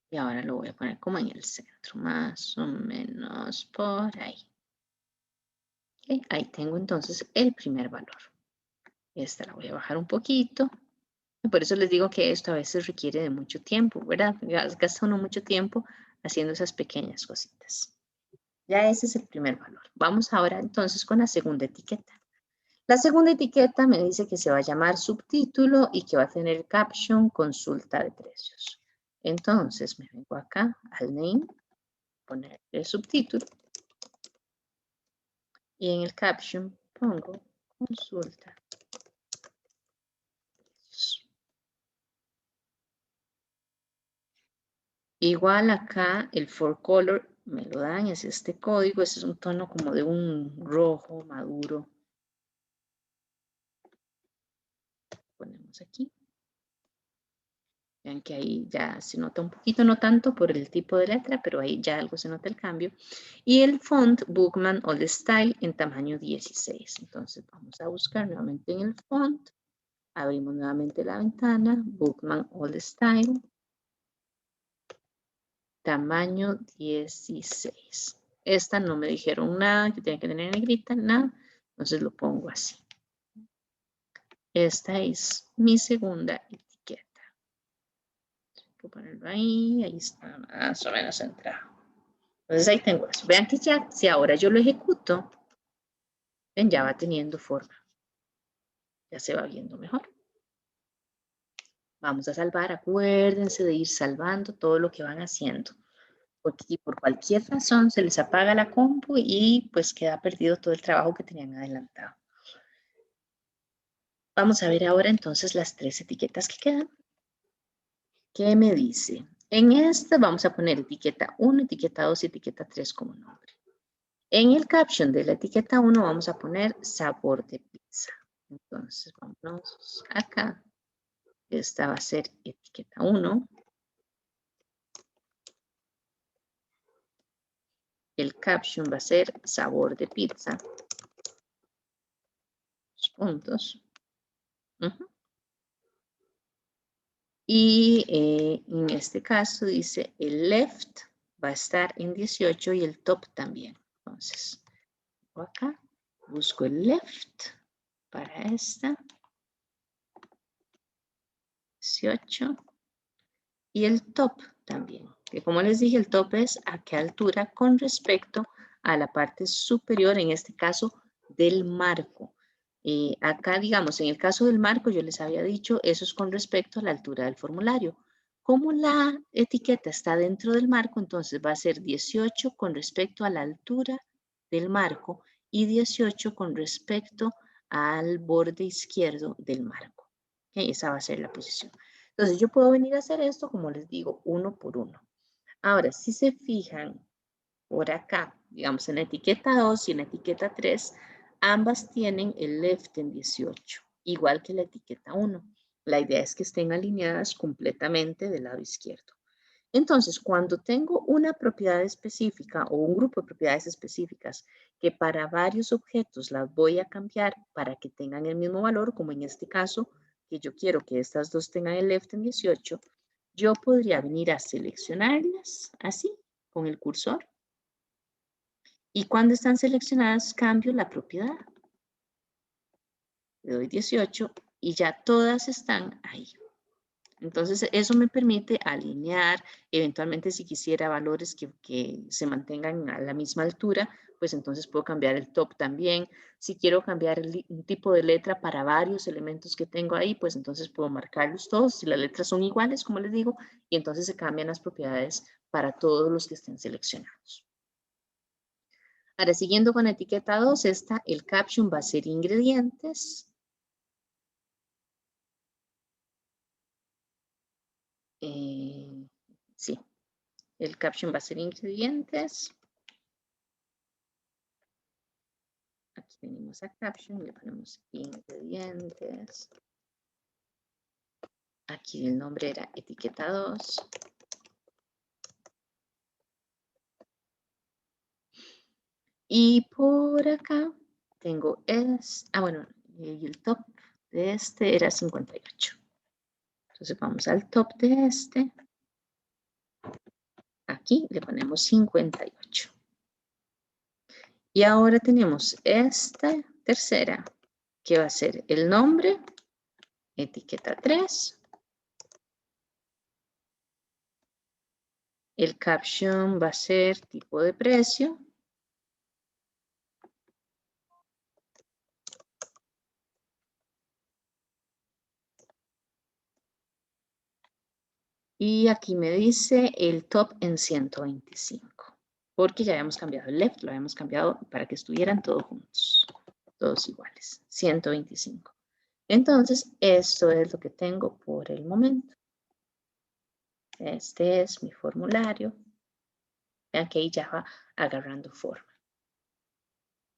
Y ahora lo voy a poner como en el centro, más o menos por ahí. Okay, ahí tengo entonces el primer valor. Esta la voy a bajar un poquito. Y por eso les digo que esto a veces requiere de mucho tiempo, ¿verdad? Gasta uno mucho tiempo haciendo esas pequeñas cositas. Ya ese es el primer valor. Vamos ahora entonces con la segunda etiqueta. La segunda etiqueta me dice que se va a llamar subtítulo y que va a tener caption consulta de precios. Entonces me vengo acá al name, poner el subtítulo y en el caption pongo consulta. Igual acá el for color me lo dan, es este código, ese es un tono como de un rojo maduro. Ponemos aquí. Vean que ahí ya se nota un poquito, no tanto por el tipo de letra, pero ahí ya algo se nota el cambio. Y el font Bookman All Style en tamaño 16. Entonces vamos a buscar nuevamente en el font. Abrimos nuevamente la ventana, Bookman All Style. Tamaño 16. Esta no me dijeron nada, que tiene que tener negrita, nada. Entonces lo pongo así. Esta es mi segunda etiqueta. Voy a ponerlo ahí está más o menos centrado. Entonces ahí tengo eso. Vean que ya, si ahora yo lo ejecuto, ven, ya va teniendo forma. Ya se va viendo mejor. Vamos a salvar, acuérdense de ir salvando todo lo que van haciendo. Porque si por cualquier razón se les apaga la compu y pues queda perdido todo el trabajo que tenían adelantado. Vamos a ver ahora entonces las tres etiquetas que quedan. ¿Qué me dice? En esta vamos a poner etiqueta 1, etiqueta 2 y etiqueta 3 como nombre. En el caption de la etiqueta 1 vamos a poner sabor de pizza. Entonces, vámonos acá. Esta va a ser etiqueta 1. El caption va a ser sabor de pizza. Los puntos. Y en este caso dice el left va a estar en 18 y el top también. Entonces, acá busco el left para esta. 18 y el top también, que como les dije el top es a qué altura con respecto a la parte superior, en este caso del marco. Acá digamos en el caso del marco yo les había dicho eso es con respecto a la altura del formulario. Como la etiqueta está dentro del marco, entonces va a ser 18 con respecto a la altura del marco y 18 con respecto al borde izquierdo del marco. Okay, esa va a ser la posición. Entonces yo puedo venir a hacer esto, como les digo, uno por uno. Ahora, si se fijan por acá, digamos en la etiqueta 2 y en la etiqueta 3, ambas tienen el left en 18, igual que la etiqueta 1. La idea es que estén alineadas completamente del lado izquierdo. Entonces, cuando tengo una propiedad específica o un grupo de propiedades específicas que para varios objetos las voy a cambiar para que tengan el mismo valor, como en este caso, que yo quiero que estas dos tengan el left en 18, yo podría venir a seleccionarlas así, con el cursor. Y cuando están seleccionadas, cambio la propiedad. Le doy 18 y ya todas están ahí. Entonces, eso me permite alinear, eventualmente si quisiera valores que se mantengan a la misma altura, pues entonces puedo cambiar el top también. Si quiero cambiar un tipo de letra para varios elementos que tengo ahí, pues entonces puedo marcarlos todos. Si las letras son iguales, como les digo, y entonces se cambian las propiedades para todos los que estén seleccionados. Ahora, siguiendo con la etiqueta 2, el caption va a ser ingredientes. Sí, el caption va a ser ingredientes. Aquí venimos a caption, le ponemos ingredientes. Aquí el nombre era etiqueta 2. Y por acá tengo bueno, y el top de este era 58. Entonces vamos al top de este. Aquí le ponemos 58. Y ahora tenemos esta tercera, que va a ser el nombre, etiqueta 3. El caption va a ser tipo de precio. Y aquí me dice el top en 125. Porque ya habíamos cambiado el left, lo habíamos cambiado para que estuvieran todos juntos. Todos iguales. 125. Entonces, esto es lo que tengo por el momento. Este es mi formulario. Vean que ahí ya va agarrando forma.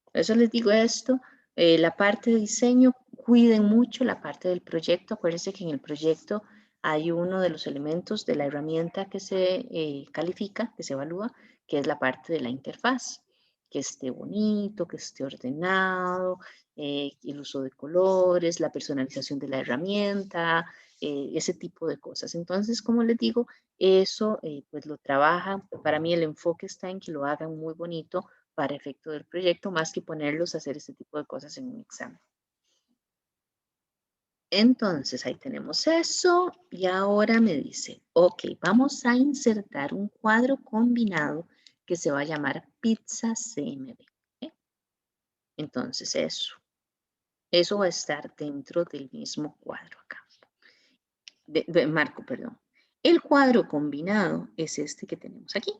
Por eso les digo esto, la parte de diseño, cuiden mucho la parte del proyecto. Acuérdense que en el proyecto hay uno de los elementos de la herramienta que se califica, que se evalúa, que es la parte de la interfaz. Que esté bonito, que esté ordenado, el uso de colores, la personalización de la herramienta, ese tipo de cosas. Entonces, como les digo, eso pues lo trabaja. Para mí el enfoque está en que lo hagan muy bonito para efecto del proyecto, más que ponerlos a hacer este tipo de cosas en un examen. Entonces, ahí tenemos eso. Y ahora me dice, ok, vamos a insertar un cuadro combinado que se va a llamar pizza CMB. ¿Okay? Entonces, eso va a estar dentro del mismo cuadro acá. Marco, perdón. El cuadro combinado es este que tenemos aquí.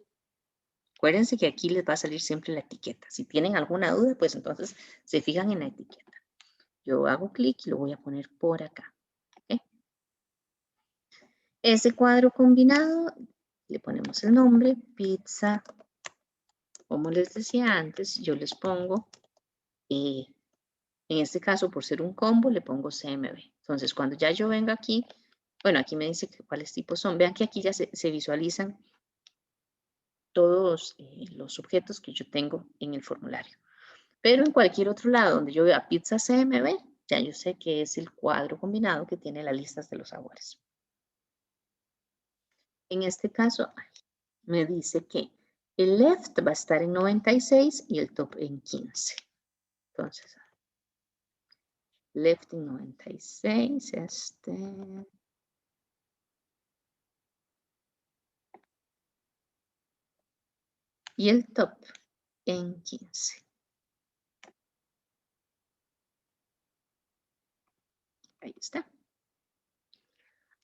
Acuérdense que aquí les va a salir siempre la etiqueta. Si tienen alguna duda, pues entonces se fijan en la etiqueta. Yo hago clic y lo voy a poner por acá. ¿Okay? Ese cuadro combinado, le ponemos el nombre, pizza. Como les decía antes, yo les pongo, en este caso, por ser un combo, le pongo CMB. Entonces, cuando ya yo venga aquí, bueno, aquí me dice cuáles tipos son. Vean que aquí ya se visualizan todos los objetos que yo tengo en el formulario. Pero en cualquier otro lado donde yo vea pizza CMB, ya yo sé que es el cuadro combinado que tiene las listas de los sabores. En este caso, me dice que el left va a estar en 96 y el top en 15. Entonces, left en 96, y el top en 15. Ahí está.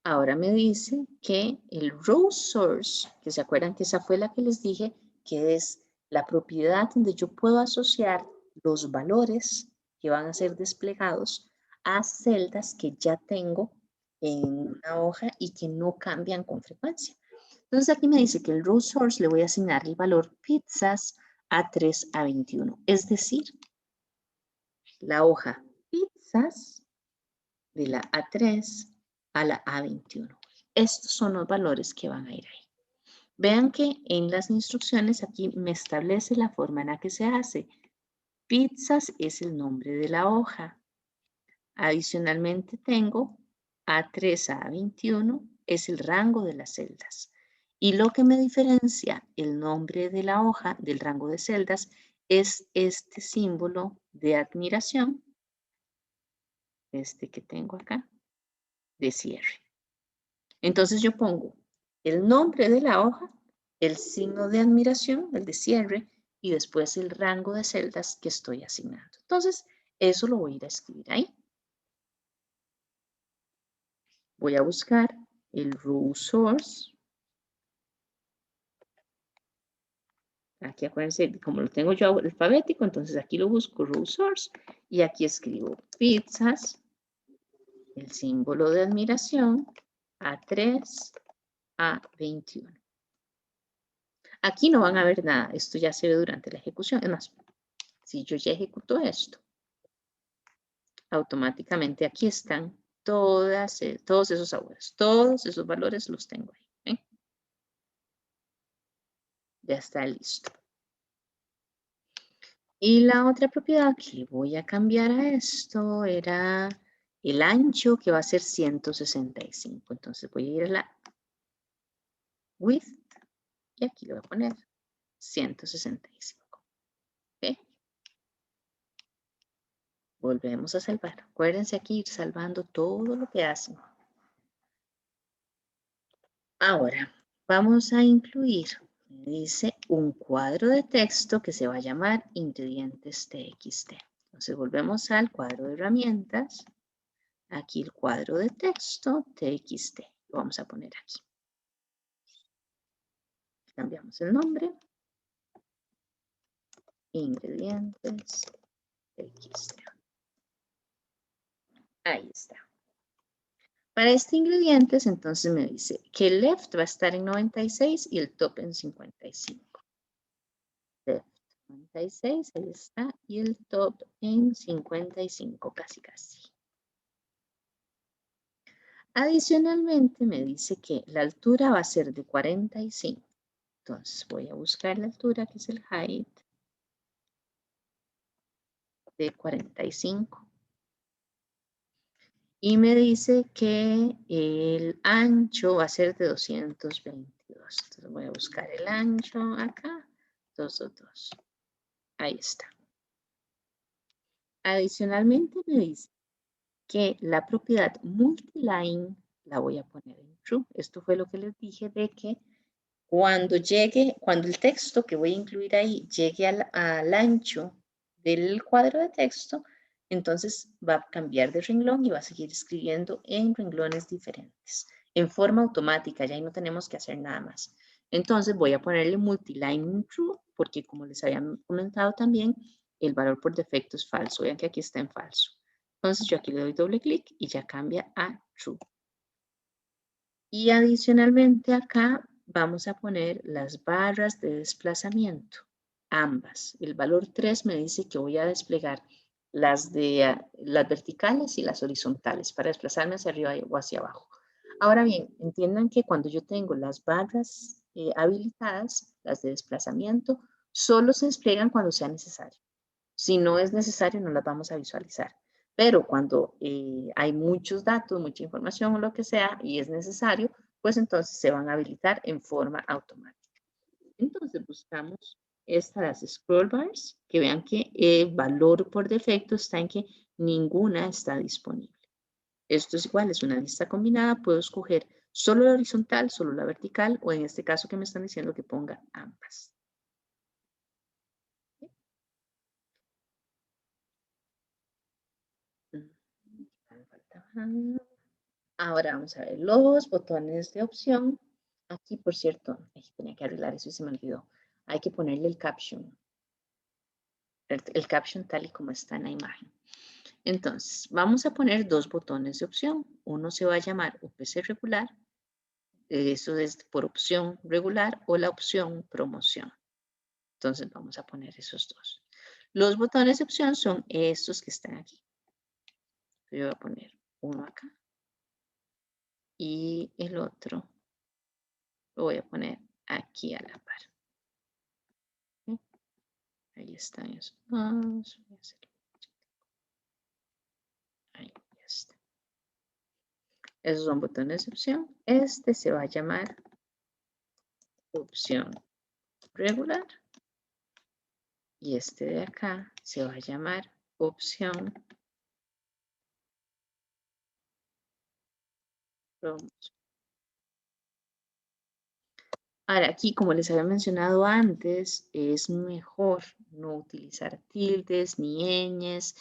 Ahora me dice que el row source, que se acuerdan que esa fue la que les dije, que es la propiedad donde yo puedo asociar los valores que van a ser desplegados a celdas que ya tengo en una hoja y que no cambian con frecuencia. Entonces aquí me dice que el row source le voy a asignar el valor pizzas A3 a 21. Es decir, la hoja pizzas de la A3 a la A21. Estos son los valores que van a ir ahí. Vean que en las instrucciones aquí me establece la forma en la que se hace. Pizzas es el nombre de la hoja. Adicionalmente tengo A3 a A21 es el rango de las celdas. Y lo que me diferencia el nombre de la hoja del rango de celdas es este símbolo de admiración, este que tengo acá, de cierre. Entonces yo pongo el nombre de la hoja, el signo de admiración, el de cierre, y después el rango de celdas que estoy asignando. Entonces, eso lo voy a ir a escribir ahí. Voy a buscar el row source. Aquí acuérdense, como lo tengo yo alfabético, entonces aquí lo busco row source y aquí escribo pizzas, el símbolo de admiración, A3, A21. Aquí no van a ver nada, esto ya se ve durante la ejecución. Es más, si yo ya ejecuto esto, automáticamente aquí están todos esos sabores, todos esos valores los tengo ahí. ¿Eh? Ya está listo. Y la otra propiedad que voy a cambiar a esto era el ancho, que va a ser 165. Entonces voy a ir a la width y aquí le voy a poner 165. ¿Okay? Volvemos a salvar. Acuérdense aquí ir salvando todo lo que hacen. Ahora, vamos a incluir, dice, un cuadro de texto que se va a llamar ingredientes TXT. Entonces, volvemos al cuadro de herramientas. Aquí el cuadro de texto TXT. Lo vamos a poner aquí. cambiamos el nombre. Ingredientes XT. Ahí está. Para este ingredientes, entonces me dice que el left va a estar en 96 y el top en 55. Left 96, ahí está, y el top en 55, casi casi. Adicionalmente me dice que la altura va a ser de 45. Entonces voy a buscar la altura, que es el height, de 45. Y me dice que el ancho va a ser de 222. Entonces voy a buscar el ancho acá, 222. Ahí está. Adicionalmente me dice que la propiedad multiline la voy a poner en true. Esto fue lo que les dije de que cuando el texto que voy a incluir ahí llegue al ancho del cuadro de texto, entonces va a cambiar de renglón y va a seguir escribiendo en renglones diferentes, en forma automática, ya ahí no tenemos que hacer nada más. Entonces voy a ponerle multiline en true, porque como les había comentado también, el valor por defecto es falso. Vean que aquí está en falso. Entonces yo aquí le doy doble clic y ya cambia a true. Y adicionalmente acá vamos a poner las barras de desplazamiento, ambas. El valor 3 me dice que voy a desplegar las verticales y las horizontales para desplazarme hacia arriba o hacia abajo. Ahora bien, entiendan que cuando yo tengo las barras habilitadas, las de desplazamiento, solo se despliegan cuando sea necesario. Si no es necesario, no las vamos a visualizar. Pero cuando hay muchos datos, mucha información o lo que sea y es necesario, pues entonces se van a habilitar en forma automática. Entonces buscamos estas scroll bars, que vean que el valor por defecto está en que ninguna está disponible. Esto es igual, es una lista combinada, puedo escoger solo la horizontal, solo la vertical, o en este caso que me están diciendo que ponga ambas. Ahora vamos a ver los botones de opción. Aquí, por cierto, tenía que arreglar eso y se me olvidó. Hay que ponerle el caption. El caption tal y como está en la imagen. Entonces, vamos a poner dos botones de opción. Uno se va a llamar UPC regular. Eso es por opción regular o la opción promoción. Entonces, vamos a poner esos dos. Los botones de opción son estos que están aquí. Yo voy a poner uno acá. Y el otro lo voy a poner aquí a la par. ¿Sí? Ahí están esos dos. Ahí está. Esos son botones de opción. Este se va a llamar opción regular. Y este de acá se va a llamar opción promoción. Ahora, aquí, como les había mencionado antes, es mejor no utilizar tildes ni ñes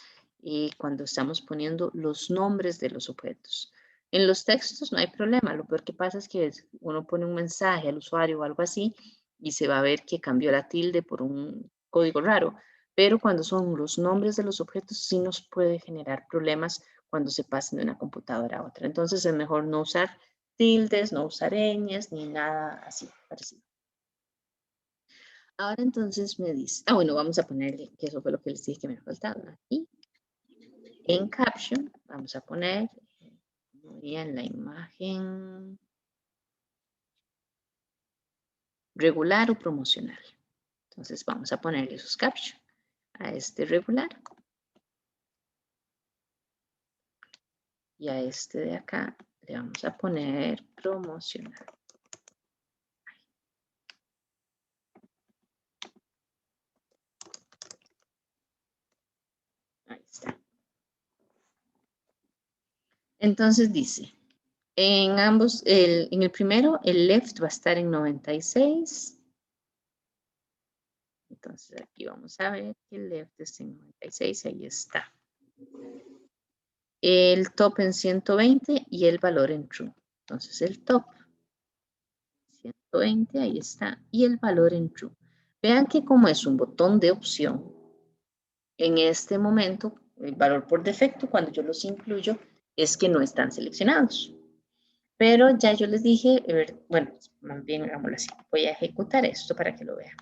cuando estamos poniendo los nombres de los objetos. En los textos no hay problema. Lo peor que pasa es que uno pone un mensaje al usuario o algo así y se va a ver que cambió la tilde por un código raro. Pero cuando son los nombres de los objetos, sí nos puede generar problemas cuando se pasen de una computadora a otra. Entonces es mejor no usar tildes, no usar ñes, ni nada así parecido. Ahora entonces me dice, bueno, vamos a ponerle, que eso fue lo que les dije que me faltaba. Aquí, en caption, vamos a poner, en la imagen regular o promocional. Entonces vamos a ponerle esos caption a este regular. Y a este de acá le vamos a poner promocional. Ahí está. Entonces dice, en ambos, en el primero, el left va a estar en 96. Entonces aquí vamos a ver que el left está en 96, ahí está. El top en 120 y el valor en true. Entonces el top 120, ahí está, y el valor en true. Vean que como es un botón de opción, en este momento, el valor por defecto, cuando yo los incluyo, es que no están seleccionados. Pero ya yo les dije, bueno, más bien hagámoslo así. Voy a ejecutar esto para que lo vean.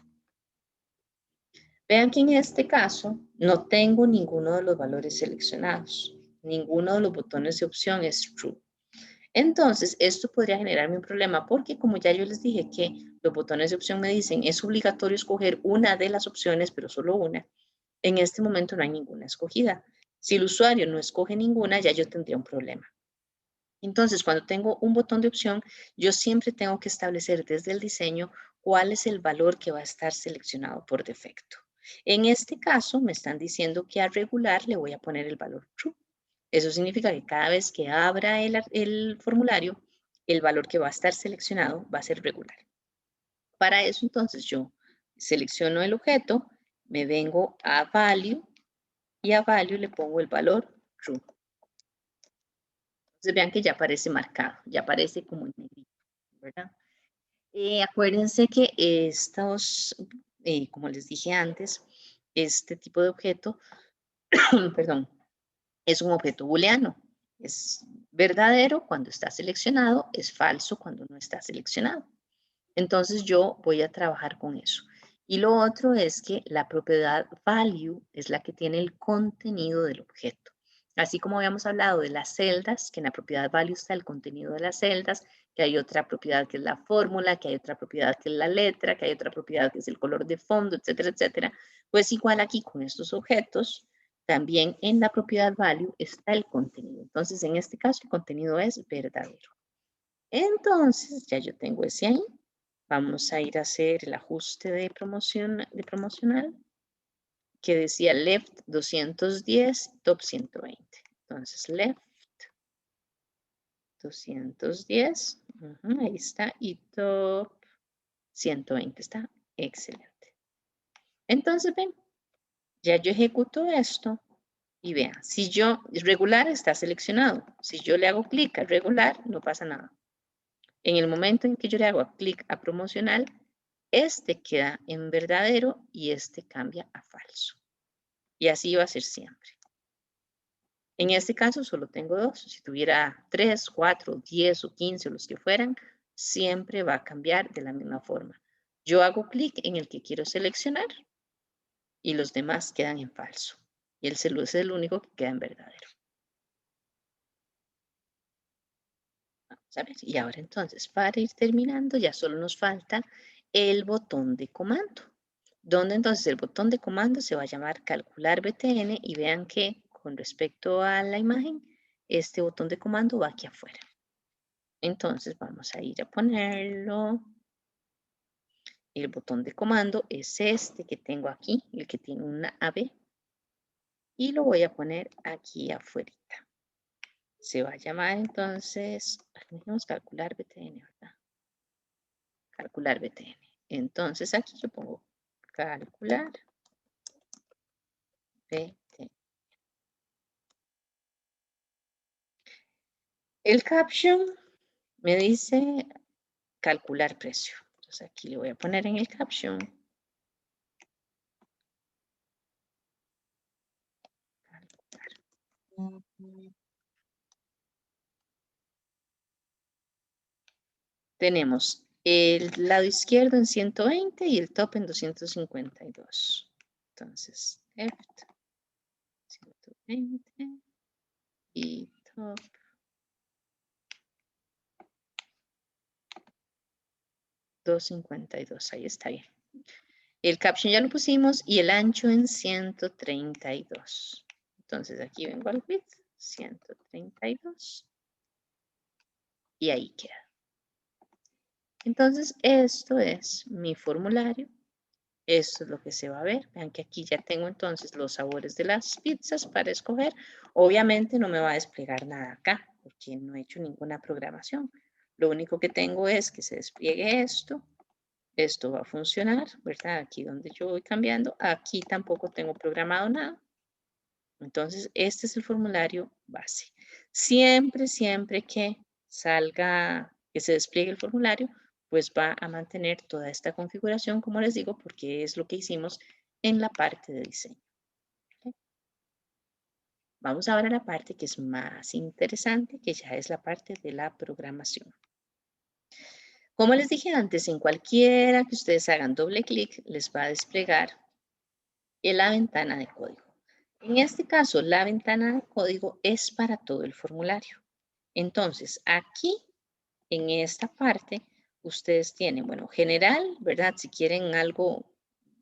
Vean que en este caso no tengo ninguno de los valores seleccionados. Ninguno de los botones de opción es true. Entonces, esto podría generarme un problema porque como ya yo les dije que los botones de opción me dicen es obligatorio escoger una de las opciones, pero solo una. En este momento no hay ninguna escogida. Si el usuario no escoge ninguna, ya yo tendría un problema. Entonces, cuando tengo un botón de opción, yo siempre tengo que establecer desde el diseño cuál es el valor que va a estar seleccionado por defecto. En este caso, me están diciendo que a regular le voy a poner el valor true. Eso significa que cada vez que abra el formulario, el valor que va a estar seleccionado va a ser regular. Para eso, entonces, yo selecciono el objeto, me vengo a value y a value le pongo el valor true. Entonces vean que ya aparece marcado, ya aparece como en negrito, ¿verdad? Acuérdense que estos, como les dije antes, este tipo de objeto, perdón, es un objeto booleano. Es verdadero cuando está seleccionado, es falso cuando no está seleccionado. Entonces yo voy a trabajar con eso. Y lo otro es que la propiedad value es la que tiene el contenido del objeto. Así como habíamos hablado de las celdas, que en la propiedad value está el contenido de las celdas, que hay otra propiedad que es la fórmula, que hay otra propiedad que es la letra, que hay otra propiedad que es el color de fondo, etcétera, etcétera. Pues igual aquí con estos objetos, también en la propiedad value está el contenido. Entonces, en este caso, el contenido es verdadero. Entonces, ya yo tengo ese ahí. Vamos a ir a hacer el ajuste de promocional que decía left 210, top 120. Entonces, left 210, ahí está, y top 120 está, excelente. Entonces, ven, ya yo ejecuto esto y vean, si yo, regular está seleccionado, si yo le hago clic a regular, no pasa nada. En el momento en que yo le hago clic a promocional, este queda en verdadero y este cambia a falso. Y así va a ser siempre. En este caso solo tengo dos. Si tuviera 3, 4, 10 o 15 o los que fueran, siempre va a cambiar de la misma forma. Yo hago clic en el que quiero seleccionar y los demás quedan en falso. Y el celular es el único que queda en verdadero. Vamos a ver. Y ahora entonces, para ir terminando, ya solo nos falta el botón de comando. Donde entonces el botón de comando se va a llamar calcular BTN y vean que con respecto a la imagen, este botón de comando va aquí afuera. Entonces vamos a ir a ponerlo. El botón de comando es este que tengo aquí, el que tiene una AB. Y lo voy a poner aquí afuera. Se va a llamar entonces, dijimos calcular BTN, ¿verdad? Calcular BTN. Entonces aquí yo pongo calcular BTN. El caption me dice calcular precio. Entonces aquí le voy a poner en el caption. Calcular. Tenemos el lado izquierdo en 120 y el top en 252. Entonces, left 120 y top 252. Ahí está bien. El caption ya lo pusimos y el ancho en 132. Entonces aquí vengo al width, 132. Y ahí queda. Entonces esto es mi formulario. Esto es lo que se va a ver. Vean que aquí ya tengo entonces los sabores de las pizzas para escoger. Obviamente no me va a desplegar nada acá porque no he hecho ninguna programación. Lo único que tengo es que se despliegue esto. Esto va a funcionar, ¿verdad? Aquí donde yo voy cambiando. Aquí tampoco tengo programado nada. Entonces, este es el formulario base. Siempre, siempre que salga, que se despliegue el formulario, pues va a mantener toda esta configuración, como les digo, porque es lo que hicimos en la parte de diseño. ¿Ok? Vamos ahora a la parte que es más interesante, que ya es la parte de la programación. Como les dije antes, en cualquiera que ustedes hagan doble clic, les va a desplegar en la ventana de código. En este caso, la ventana de código es para todo el formulario. Entonces, aquí, en esta parte, ustedes tienen, bueno, general, ¿verdad? Si quieren algo,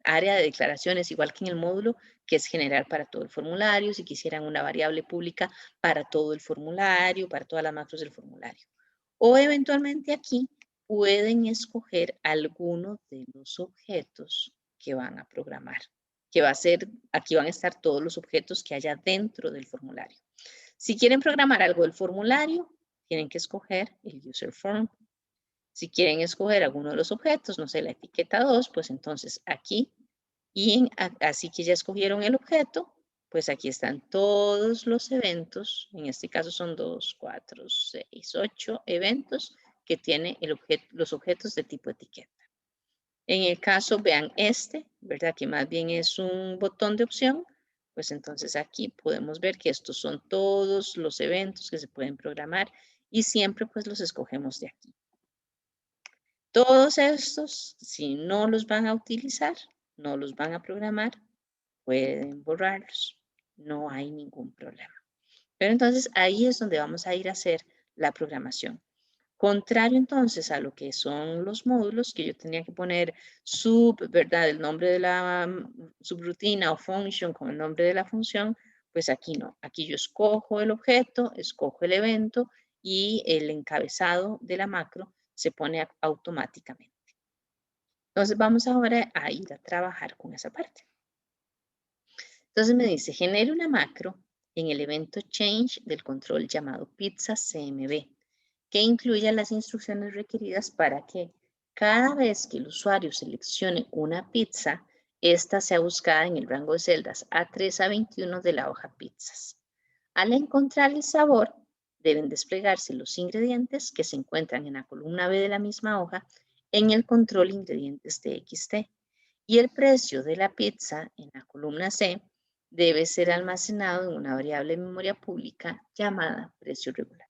área de declaraciones, igual que en el módulo, que es general para todo el formulario. Si quisieran una variable pública para todo el formulario, para todas las macros del formulario. O eventualmente aquí pueden escoger alguno de los objetos que van a programar, que va a ser, aquí van a estar todos los objetos que haya dentro del formulario. Si quieren programar algo del formulario, tienen que escoger el user form. Si quieren escoger alguno de los objetos, no sé, la etiqueta 2, pues entonces aquí, y así que ya escogieron el objeto, pues aquí están todos los eventos, en este caso son 2, 4, 6, 8 eventos que tiene los objetos de tipo etiqueta. En el caso, vean este, ¿verdad? Que más bien es un botón de opción, pues entonces aquí podemos ver que estos son todos los eventos que se pueden programar y siempre pues los escogemos de aquí. Todos estos, si no los van a utilizar, no los van a programar, pueden borrarlos. No hay ningún problema. Pero entonces ahí es donde vamos a ir a hacer la programación. Contrario entonces a lo que son los módulos, que yo tenía que poner ¿verdad? El nombre de la subrutina o function con el nombre de la función, pues aquí no. Aquí yo escojo el objeto, escojo el evento y el encabezado de la macro se pone automáticamente. Entonces vamos ahora a ir a trabajar con esa parte. Entonces me dice, genere una macro en el evento change del control llamado pizza CMB, que incluya las instrucciones requeridas para que cada vez que el usuario seleccione una pizza, esta sea buscada en el rango de celdas A3 a 21 de la hoja pizzas. Al encontrar el sabor, deben desplegarse los ingredientes que se encuentran en la columna B de la misma hoja en el control ingredientes TXT. Y el precio de la pizza en la columna C debe ser almacenado en una variable de memoria pública llamada precio regular.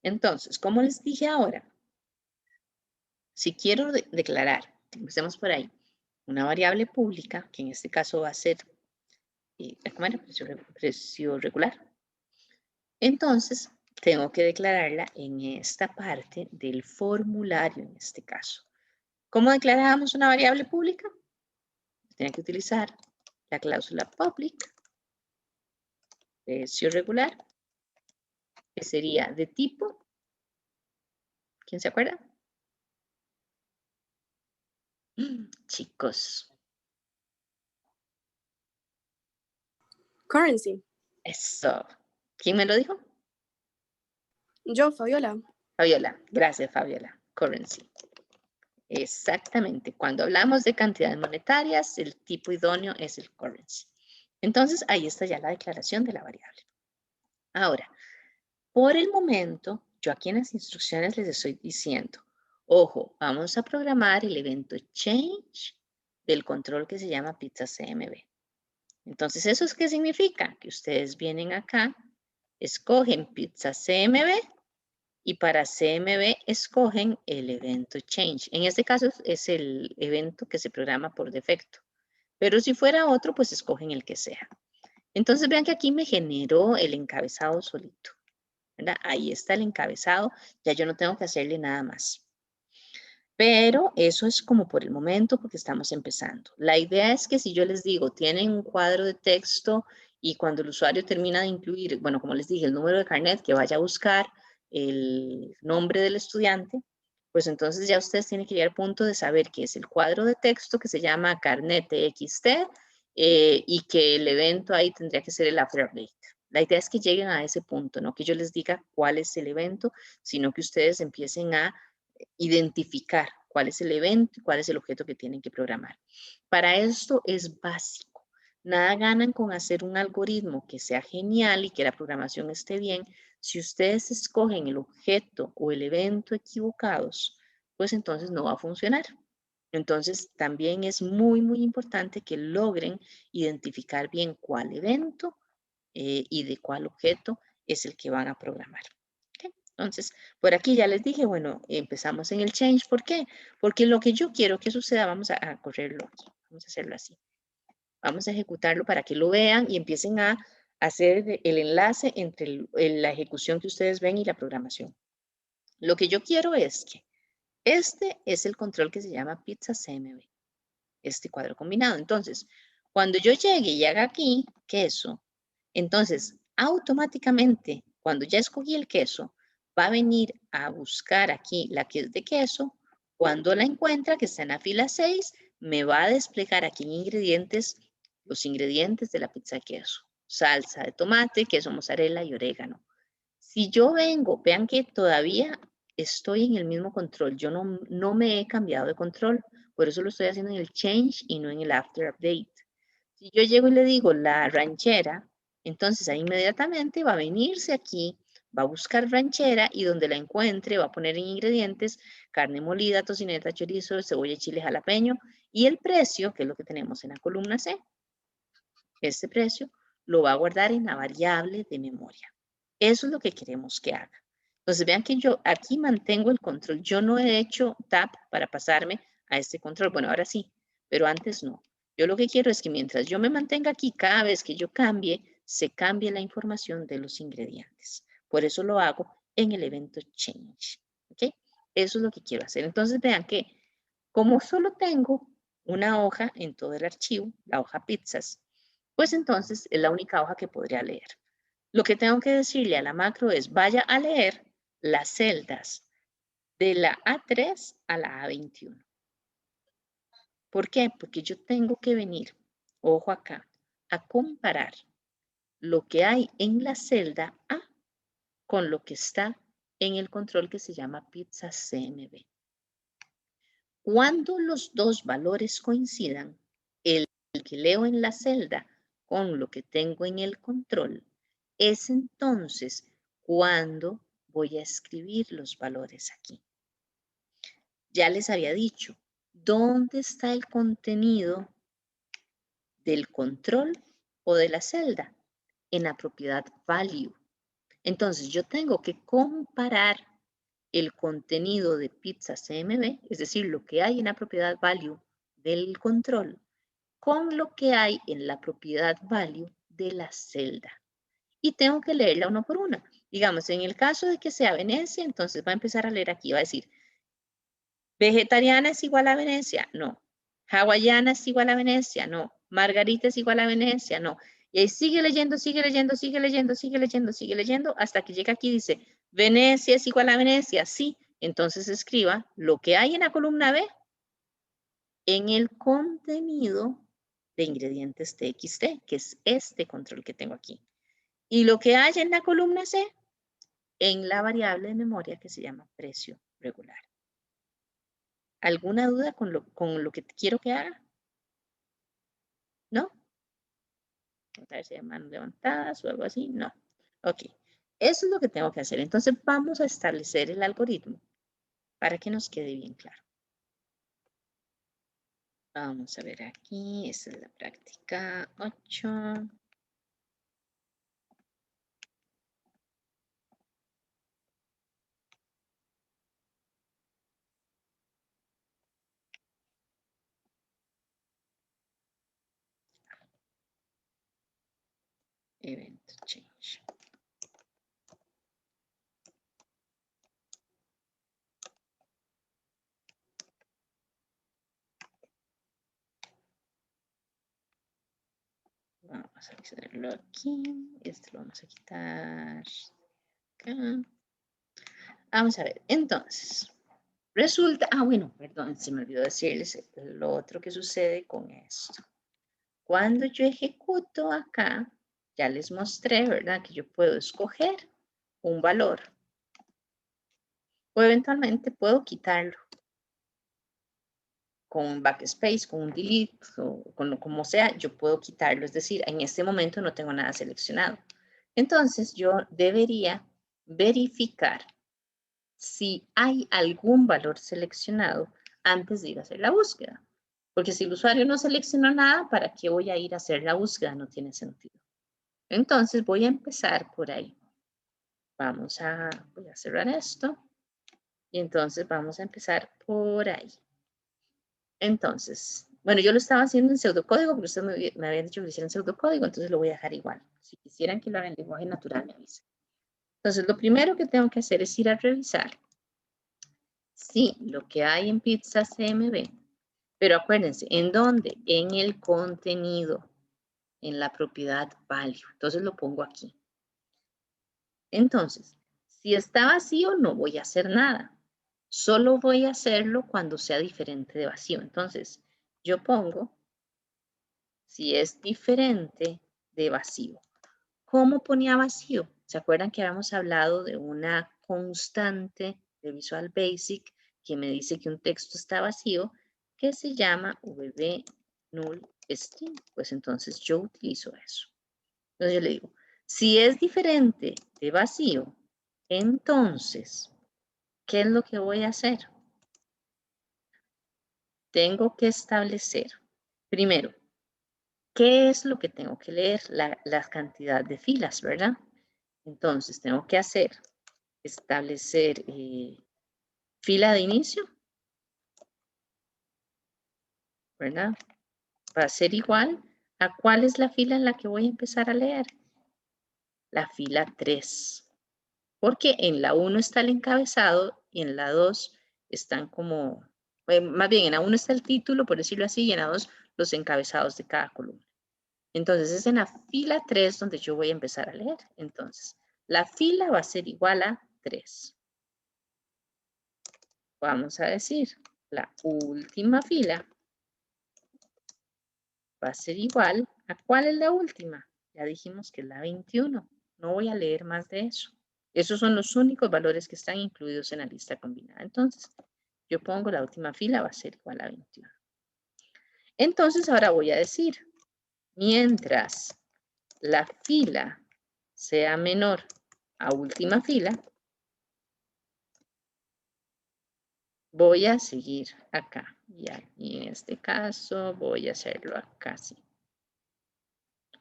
Entonces, como les dije ahora, si quiero declarar, empecemos por ahí, una variable pública, que en este caso va a ser precio regular, entonces tengo que declararla en esta parte del formulario en este caso. ¿Cómo declaramos una variable pública? Tiene que utilizar la cláusula public, precio regular, que sería de tipo, ¿quién se acuerda? Chicos. Currency. Eso. ¿Quién me lo dijo? Yo, Fabiola. Fabiola. Gracias, Fabiola. Currency. Exactamente. Cuando hablamos de cantidades monetarias, el tipo idóneo es el currency. Entonces, ahí está ya la declaración de la variable. Ahora, por el momento, yo aquí en las instrucciones les estoy diciendo, ojo, vamos a programar el evento change del control que se llama pizza CMB. Entonces, ¿eso es qué significa? Que ustedes vienen acá, escogen pizza CMB y para CMB escogen el evento change. En este caso es el evento que se programa por defecto. Pero si fuera otro, pues escogen el que sea. Entonces vean que aquí me generó el encabezado solito, ¿verdad? Ahí está el encabezado, ya yo no tengo que hacerle nada más. Pero eso es como por el momento porque estamos empezando. La idea es que si yo les digo, tienen un cuadro de texto y cuando el usuario termina de incluir, bueno, como les dije, el número de carnet, que vaya a buscar el nombre del estudiante, pues entonces ya ustedes tienen que llegar al punto de saber que es el cuadro de texto que se llama carnet TXT y que el evento ahí tendría que ser el after update. La idea es que lleguen a ese punto, no que yo les diga cuál es el evento, sino que ustedes empiecen a identificar cuál es el evento y cuál es el objeto que tienen que programar. Para esto es básico. Nada ganan con hacer un algoritmo que sea genial y que la programación esté bien Si ustedes escogen el objeto o el evento equivocados, pues entonces no va a funcionar. Entonces, también es muy, muy importante que logren identificar bien cuál evento y de cuál objeto es el que van a programar. ¿Okay? Entonces, por aquí ya les dije, bueno, empezamos en el change. ¿Por qué? Porque lo que yo quiero que suceda, vamos a correrlo aquí. Vamos a hacerlo así. Vamos a ejecutarlo para que lo vean y empiecen a hacer el enlace entre la ejecución que ustedes ven y la programación. Lo que yo quiero es que este es el control que se llama pizza CMB, este cuadro combinado. Entonces, cuando yo llegue y haga aquí queso, entonces automáticamente, cuando ya escogí el queso, va a venir a buscar aquí la que es de queso. Cuando la encuentra, que está en la fila 6, me va a desplegar aquí en ingredientes, los ingredientes de la pizza de queso. Salsa de tomate, queso mozzarella y orégano. Si yo vengo, vean que todavía estoy en el mismo control. Yo no me he cambiado de control. Por eso lo estoy haciendo en el change y no en el after update. Si yo llego y le digo la ranchera, entonces ahí inmediatamente va a venirse aquí, va a buscar ranchera y donde la encuentre va a poner en ingredientes carne molida, tocineta, chorizo, cebolla, chile jalapeño y el precio, que es lo que tenemos en la columna C. Este precio lo va a guardar en la variable de memoria. Eso es lo que queremos que haga. Entonces vean que yo aquí mantengo el control. Yo no he hecho tab para pasarme a este control. Bueno, ahora sí, pero antes no. Yo lo que quiero es que mientras yo me mantenga aquí, cada vez que yo cambie, se cambie la información de los ingredientes. Por eso lo hago en el evento change. ¿Ok? Eso es lo que quiero hacer. Entonces vean que como solo tengo una hoja en todo el archivo, la hoja pizzas, pues entonces es la única hoja que podría leer. Lo que tengo que decirle a la macro es vaya a leer las celdas de la A3 a la A21. ¿Por qué? Porque yo tengo que venir, ojo acá, a comparar lo que hay en la celda A con lo que está en el control que se llama pizza CMB. Cuando los dos valores coincidan, el que leo en la celda con lo que tengo en el control, es entonces cuando voy a escribir los valores aquí. Ya les había dicho, ¿dónde está el contenido del control o de la celda? En la propiedad value. Entonces yo tengo que comparar el contenido de pizza CMB, es decir, lo que hay en la propiedad value del control, con lo que hay en la propiedad value de la celda. Y tengo que leerla uno por una. Digamos, en el caso de que sea Venecia, entonces va a empezar a leer aquí, va a decir, vegetariana es igual a Venecia, no. Hawaiana es igual a Venecia, no. Margarita es igual a Venecia, no. Y ahí sigue leyendo, sigue leyendo, sigue leyendo, sigue leyendo, sigue leyendo, hasta que llega aquí y dice, Venecia es igual a Venecia, sí. Entonces escriba lo que hay en la columna B en el contenido de ingredientes TXT, que es este control que tengo aquí. Y lo que hay en la columna C en la variable de memoria que se llama precio regular. ¿Alguna duda con lo que quiero que haga? ¿No? Vamos a ver si hay manos levantadas o algo así. No. Ok. Eso es lo que tengo que hacer. Entonces vamos a establecer el algoritmo para que nos quede bien claro. Vamos a ver aquí. Esta es la práctica 8. Event change. Vamos a hacerlo aquí. Este lo vamos a quitar acá. Vamos a ver. Entonces, resulta, bueno, perdón, se me olvidó decirles lo otro que sucede con esto. Cuando yo ejecuto acá, ya les mostré, ¿verdad? Que yo puedo escoger un valor o eventualmente puedo quitarlo con un backspace, con un delete o con lo como sea, yo puedo quitarlo. Es decir, en este momento no tengo nada seleccionado. Entonces yo debería verificar si hay algún valor seleccionado antes de ir a hacer la búsqueda. Porque si el usuario no seleccionó nada, ¿para qué voy a ir a hacer la búsqueda? No tiene sentido. Entonces voy a empezar por ahí. Voy a cerrar esto. Y entonces vamos a empezar por ahí. Entonces, bueno, yo lo estaba haciendo en pseudocódigo, pero ustedes me habían dicho que lo hiciera en pseudocódigo, entonces lo voy a dejar igual. Si quisieran que lo haga en lenguaje natural, me avisen. Entonces, lo primero que tengo que hacer es ir a revisar si lo que hay en pizza CMB, pero acuérdense, ¿en dónde? En el contenido, en la propiedad value. Entonces lo pongo aquí. Entonces, si está vacío, no voy a hacer nada. Solo voy a hacerlo cuando sea diferente de vacío. Entonces, yo pongo si es diferente de vacío. ¿Cómo ponía vacío? ¿Se acuerdan que habíamos hablado de una constante de Visual Basic que me dice que un texto está vacío, que se llama VB null string? Pues entonces yo utilizo eso. Entonces yo le digo, si es diferente de vacío, entonces, ¿qué es lo que voy a hacer? Tengo que establecer, primero, ¿qué es lo que tengo que leer? La cantidad de filas, ¿verdad? Entonces, tengo que establecer fila de inicio, ¿verdad? Va a ser igual a cuál es la fila en la que voy a empezar a leer. La fila 3. Porque en la 1 está el encabezado y en la 2 están como, más bien en la 1 está el título, por decirlo así, y en la 2 los encabezados de cada columna. Entonces es en la fila 3 donde yo voy a empezar a leer. Entonces, la fila va a ser igual a 3. Vamos a decir, la última fila va a ser igual a ¿cuál es la última? Ya dijimos que es la 21. No voy a leer más de eso. Esos son los únicos valores que están incluidos en la lista combinada. Entonces, yo pongo la última fila va a ser igual a 21. Entonces, ahora voy a decir, mientras la fila sea menor a última fila, voy a seguir acá. Y en este caso voy a hacerlo acá, sí.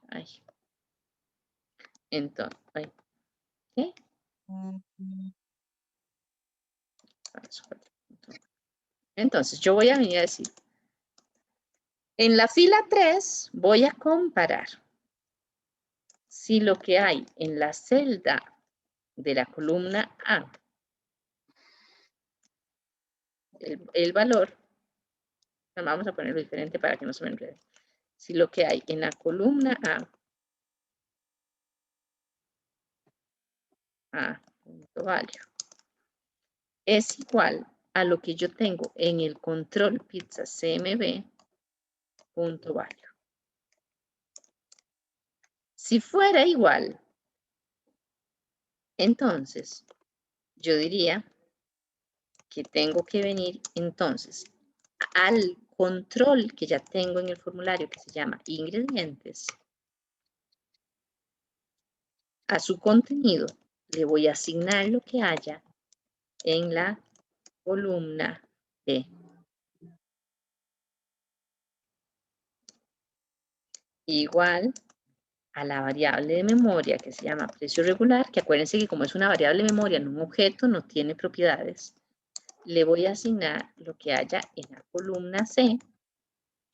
Ahí. Entonces, ahí. ¿Qué? Entonces, yo voy a venir a decir, en la fila 3 voy a comparar si lo que hay en la celda de la columna A, el valor, vamos a ponerlo diferente para que no se me enrede. Si lo que hay en la columna punto value, es igual a lo que yo tengo en el control pizza CMB punto value. Si fuera igual, entonces yo diría que tengo que venir entonces al control que ya tengo en el formulario que se llama ingredientes. A su contenido le voy a asignar lo que haya en la columna B. Igual a la variable de memoria que se llama precio regular, que acuérdense que como es una variable de memoria en un objeto, no tiene propiedades, le voy a asignar lo que haya en la columna C,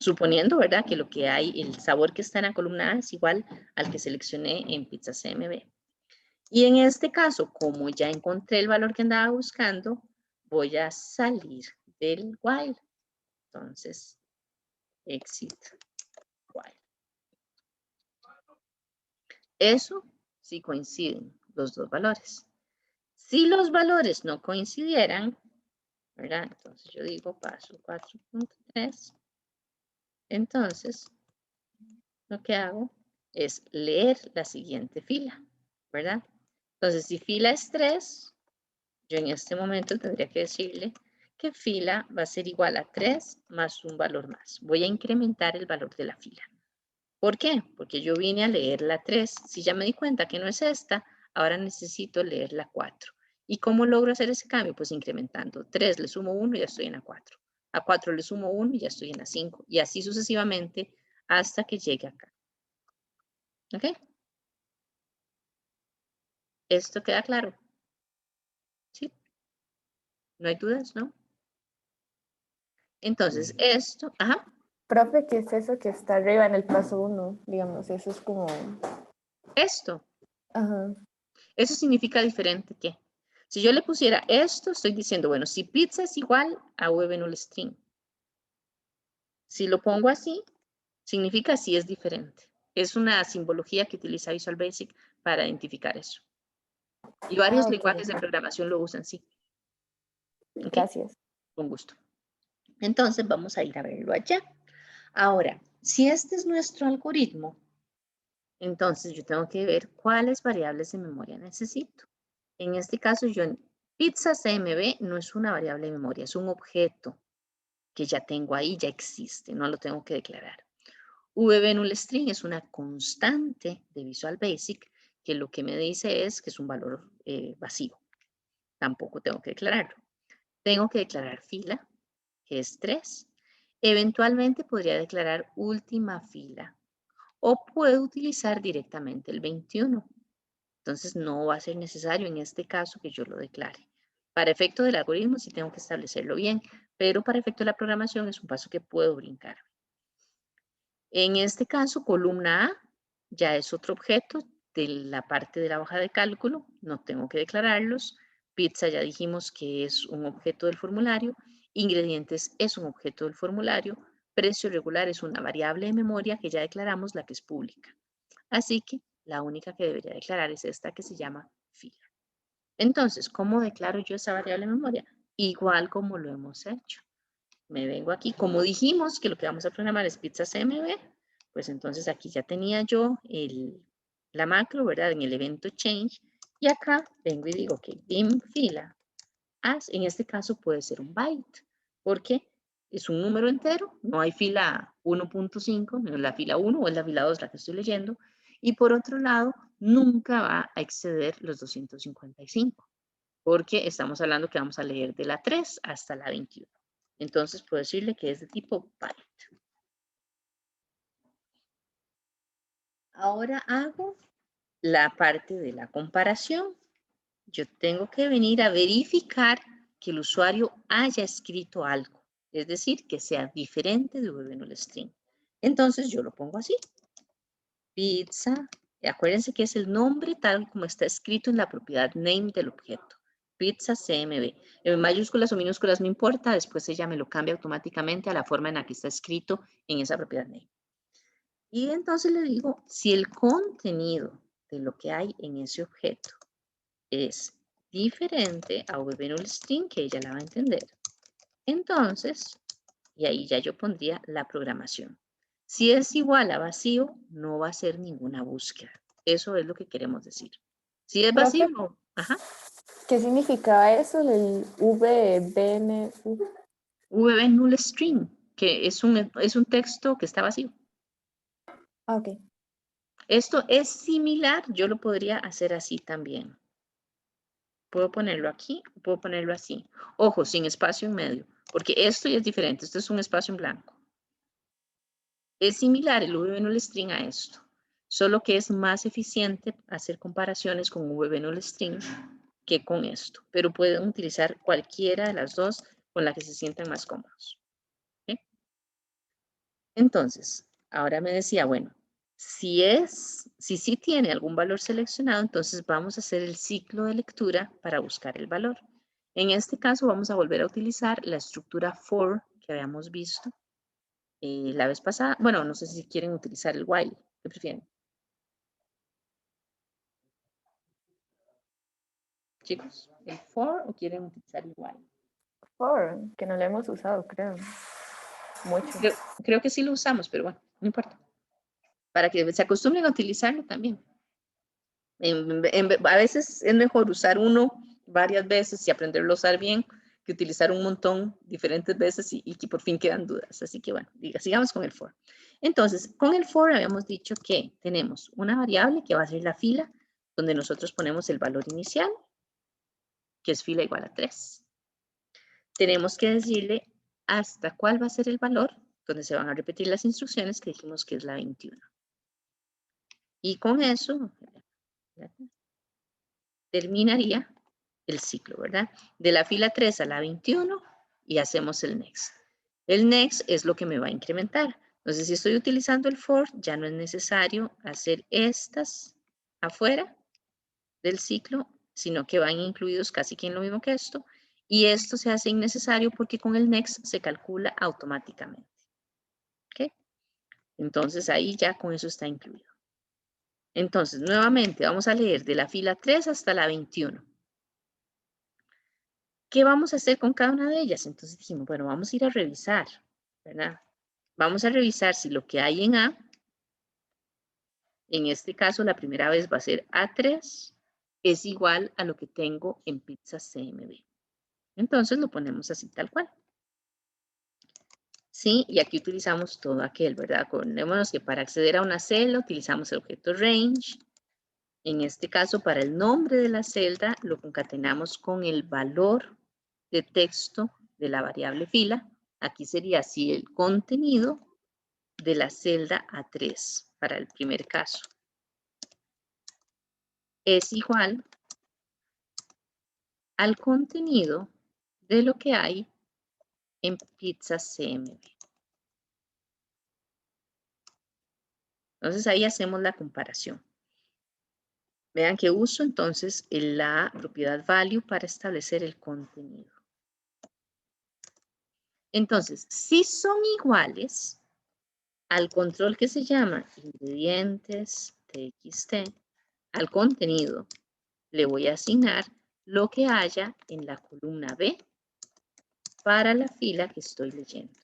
suponiendo, ¿verdad?, que lo que hay, el sabor que está en la columna A es igual al que seleccioné en pizza CMB. Y en este caso, como ya encontré el valor que andaba buscando, voy a salir del while. Entonces, exit while. Eso sí coinciden los dos valores. Si los valores no coincidieran, ¿verdad? Entonces yo digo paso 4.3. Entonces, lo que hago es leer la siguiente fila, ¿verdad? Entonces, si fila es 3, yo en este momento tendría que decirle que fila va a ser igual a 3 más un valor más. Voy a incrementar el valor de la fila. ¿Por qué? Porque yo vine a leer la 3. Si ya me di cuenta que no es esta, Ahora necesito leer la 4. ¿Y cómo logro hacer ese cambio? Pues incrementando. 3 le sumo 1 y ya estoy en la 4. A 4 le sumo 1 y ya estoy en la 5. Y así sucesivamente hasta que llegue acá. ¿Ok? ¿Esto queda claro? ¿Sí? ¿No hay dudas, no? Entonces, esto, ajá. Profe, ¿qué es eso que está arriba en el paso 1? Digamos, eso es como... Esto. Ajá. Eso significa diferente que. Si yo le pusiera esto, estoy diciendo, bueno, si pizza es igual a V null string. Si lo pongo así, significa si es diferente. Es una simbología que utiliza Visual Basic para identificar eso. Y varios Ok. lenguajes de programación lo usan, sí. ¿Ok? Gracias. Con gusto. Entonces, vamos a ir a verlo allá. Ahora, si este es nuestro algoritmo, entonces yo tengo que ver cuáles variables de memoria necesito. En este caso, pizza CMB no es una variable de memoria, es un objeto que ya tengo ahí, ya existe, no lo tengo que declarar. VB null string es una constante de Visual Basic que lo que me dice es que es un valor vacío. Tampoco tengo que declararlo. Tengo que declarar fila, que es 3. Eventualmente podría declarar última fila o puedo utilizar directamente el 21. Entonces no va a ser necesario en este caso que yo lo declare. Para efecto del algoritmo sí tengo que establecerlo bien, pero para efecto de la programación es un paso que puedo brincar. En este caso, columna A ya es otro objeto de la parte de la hoja de cálculo, no tengo que declararlos. Pizza ya dijimos que es un objeto del formulario. Ingredientes es un objeto del formulario. Precio regular es una variable de memoria que ya declaramos, la que es pública. Así que la única que debería declarar es esta que se llama fila. Entonces, ¿cómo declaro yo esa variable de memoria? Igual como lo hemos hecho. Me vengo aquí, como dijimos que lo que vamos a programar es pizza CMB, pues entonces aquí ya tenía yo la macro, ¿verdad? En el evento change, y acá vengo y digo que dim fila, en este caso puede ser un byte, porque es un número entero, no hay fila 1.5, no es la fila 1 o es la fila 2 la que estoy leyendo, y por otro lado, nunca va a exceder los 255, porque estamos hablando que vamos a leer de la 3 hasta la 21. Entonces puedo decirle que es de tipo byte. Ahora hago la parte de la comparación. Yo tengo que venir a verificar que el usuario haya escrito algo, es decir, que sea diferente de VB null string. Entonces yo lo pongo así. Pizza, acuérdense que es el nombre tal como está escrito en la propiedad name del objeto. Pizza CMB. En mayúsculas o minúsculas no importa, después ella me lo cambia automáticamente a la forma en la que está escrito en esa propiedad name. Y entonces le digo, si el contenido de lo que hay en ese objeto es diferente a VB null string, que ella la va a entender, entonces, y ahí ya yo pondría la programación. Si es igual a vacío, no va a ser ninguna búsqueda. Eso es lo que queremos decir. Si es vacío, no. Ajá. ¿Qué significaba eso, el VBNU? VB null string, que es un texto que está vacío. Ok. Esto es similar, yo lo podría hacer así también. Puedo ponerlo aquí, puedo ponerlo así. Ojo, sin espacio en medio, porque esto ya es diferente. Esto es un espacio en blanco. Es similar el VB null string a esto, solo que es más eficiente hacer comparaciones con VB null string que con esto, pero pueden utilizar cualquiera de las dos con la que se sientan más cómodos. ¿Okay? Entonces, ahora me decía, bueno, si sí tiene algún valor seleccionado, entonces vamos a hacer el ciclo de lectura para buscar el valor. En este caso vamos a volver a utilizar la estructura for que habíamos visto la vez pasada. Bueno, no sé si quieren utilizar el while. ¿Qué prefieren? Chicos, ¿el for o quieren utilizar el while? For, que no lo hemos usado, creo. Mucho. Creo que sí lo usamos, pero bueno, no importa. Para que se acostumbren a utilizarlo también. A veces es mejor usar uno varias veces y aprenderlo a usar bien que utilizar un montón diferentes veces y que por fin quedan dudas. Así que bueno, sigamos con el for. Entonces, con el for habíamos dicho que tenemos una variable que va a ser la fila donde nosotros ponemos el valor inicial, que es fila igual a 3. Tenemos que decirle hasta cuál va a ser el valor, donde se van a repetir las instrucciones que dijimos que es la 21. Y con eso terminaría el ciclo, ¿verdad? De la fila 3 a la 21 y hacemos el next. El next es lo que me va a incrementar. Entonces, si estoy utilizando el for, ya no es necesario hacer estas afuera del ciclo, sino que van incluidos casi que en lo mismo que esto. Y esto se hace innecesario porque con el next se calcula automáticamente. ¿Ok? Entonces, ahí ya con eso está incluido. Entonces, nuevamente, vamos a leer de la fila 3 hasta la 21. ¿Qué vamos a hacer con cada una de ellas? Entonces dijimos, bueno, vamos a ir a revisar, ¿verdad? Vamos a revisar si lo que hay en A, en este caso la primera vez va a ser A3, es igual a lo que tengo en pizza CMB. Entonces lo ponemos así tal cual. Sí, y aquí utilizamos todo aquel, ¿verdad? Acordémonos que para acceder a una celda utilizamos el objeto range. En este caso, para el nombre de la celda, lo concatenamos con el valor de texto de la variable fila. Aquí sería así el contenido de la celda A3 para el primer caso. Es igual al contenido de lo que hay en pizza CMB. Entonces ahí hacemos la comparación. Vean que uso entonces la propiedad value para establecer el contenido. Entonces, si son iguales al control que se llama ingredientes txt, al contenido le voy a asignar lo que haya en la columna B para la fila que estoy leyendo.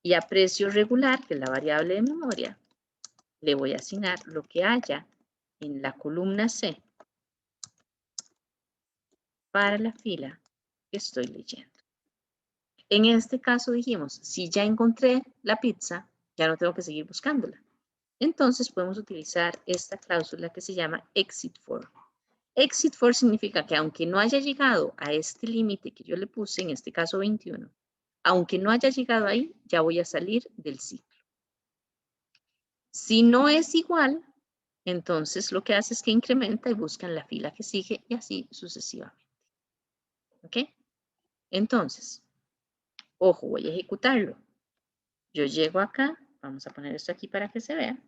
Y a precio regular, que es la variable de memoria, le voy a asignar lo que haya en la columna C para la fila que estoy leyendo. En este caso dijimos, si ya encontré la pizza, ya no tengo que seguir buscándola. Entonces podemos utilizar esta cláusula que se llama exit for. Exit for significa que aunque no haya llegado a este límite que yo le puse, en este caso 21, aunque no haya llegado ahí, ya voy a salir del ciclo. Si no es igual, entonces lo que hace es que incrementa y busca en la fila que sigue y así sucesivamente. ¿Ok? Entonces, ojo, voy a ejecutarlo. Yo llego acá, vamos a poner esto aquí para que se vea.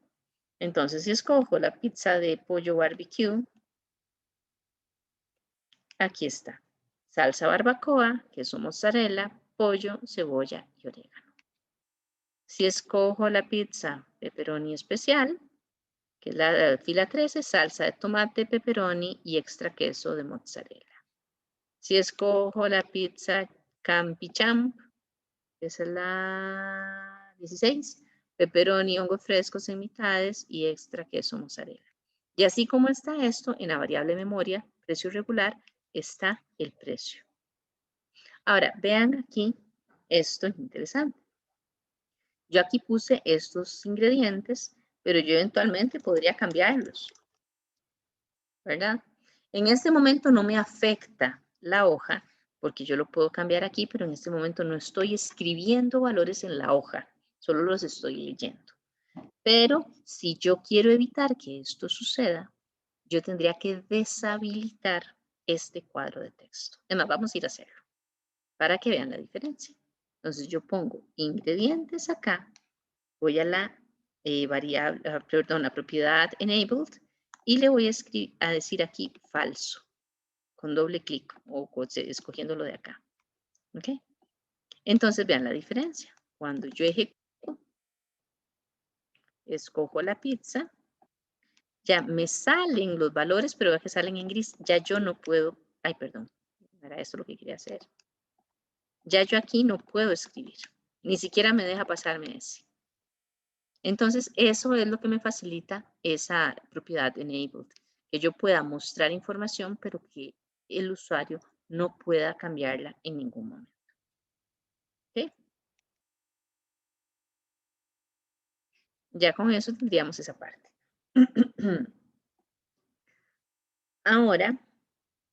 Entonces, si escojo la pizza de pollo barbecue, aquí está. Salsa barbacoa, queso mozzarella, pollo, cebolla y orégano. Si escojo la pizza pepperoni especial, que es la fila 13, salsa de tomate, pepperoni y extra queso de mozzarella. Si escojo la pizza Campi Champ, que es la 16, pepperoni, hongos frescos en mitades y extra queso mozzarella. Y así como está esto, en la variable memoria, precio regular, está el precio. Ahora, vean aquí, esto es interesante. Yo aquí puse estos ingredientes, pero yo eventualmente podría cambiarlos, ¿verdad? En este momento no me afecta la hoja, porque yo lo puedo cambiar aquí, pero en este momento no estoy escribiendo valores en la hoja, solo los estoy leyendo. Pero si yo quiero evitar que esto suceda, yo tendría que deshabilitar este cuadro de texto. Además, vamos a ir a hacerlo para que vean la diferencia. Entonces yo pongo ingredientes acá, voy a la variable, perdón, la propiedad enabled y le voy a decir aquí falso con doble clic o escogiéndolo de acá. ¿Ok? Entonces vean la diferencia. Cuando yo ejecuto, escojo la pizza, ya me salen los valores, pero que salen en gris. Ya yo no puedo, ay, perdón, era esto lo que quería hacer. Ya yo aquí no puedo escribir, ni siquiera me deja pasarme ese. Entonces, eso es lo que me facilita esa propiedad enabled, que yo pueda mostrar información, pero que el usuario no pueda cambiarla en ningún momento. ¿Ok? Ya con eso tendríamos esa parte. Ahora,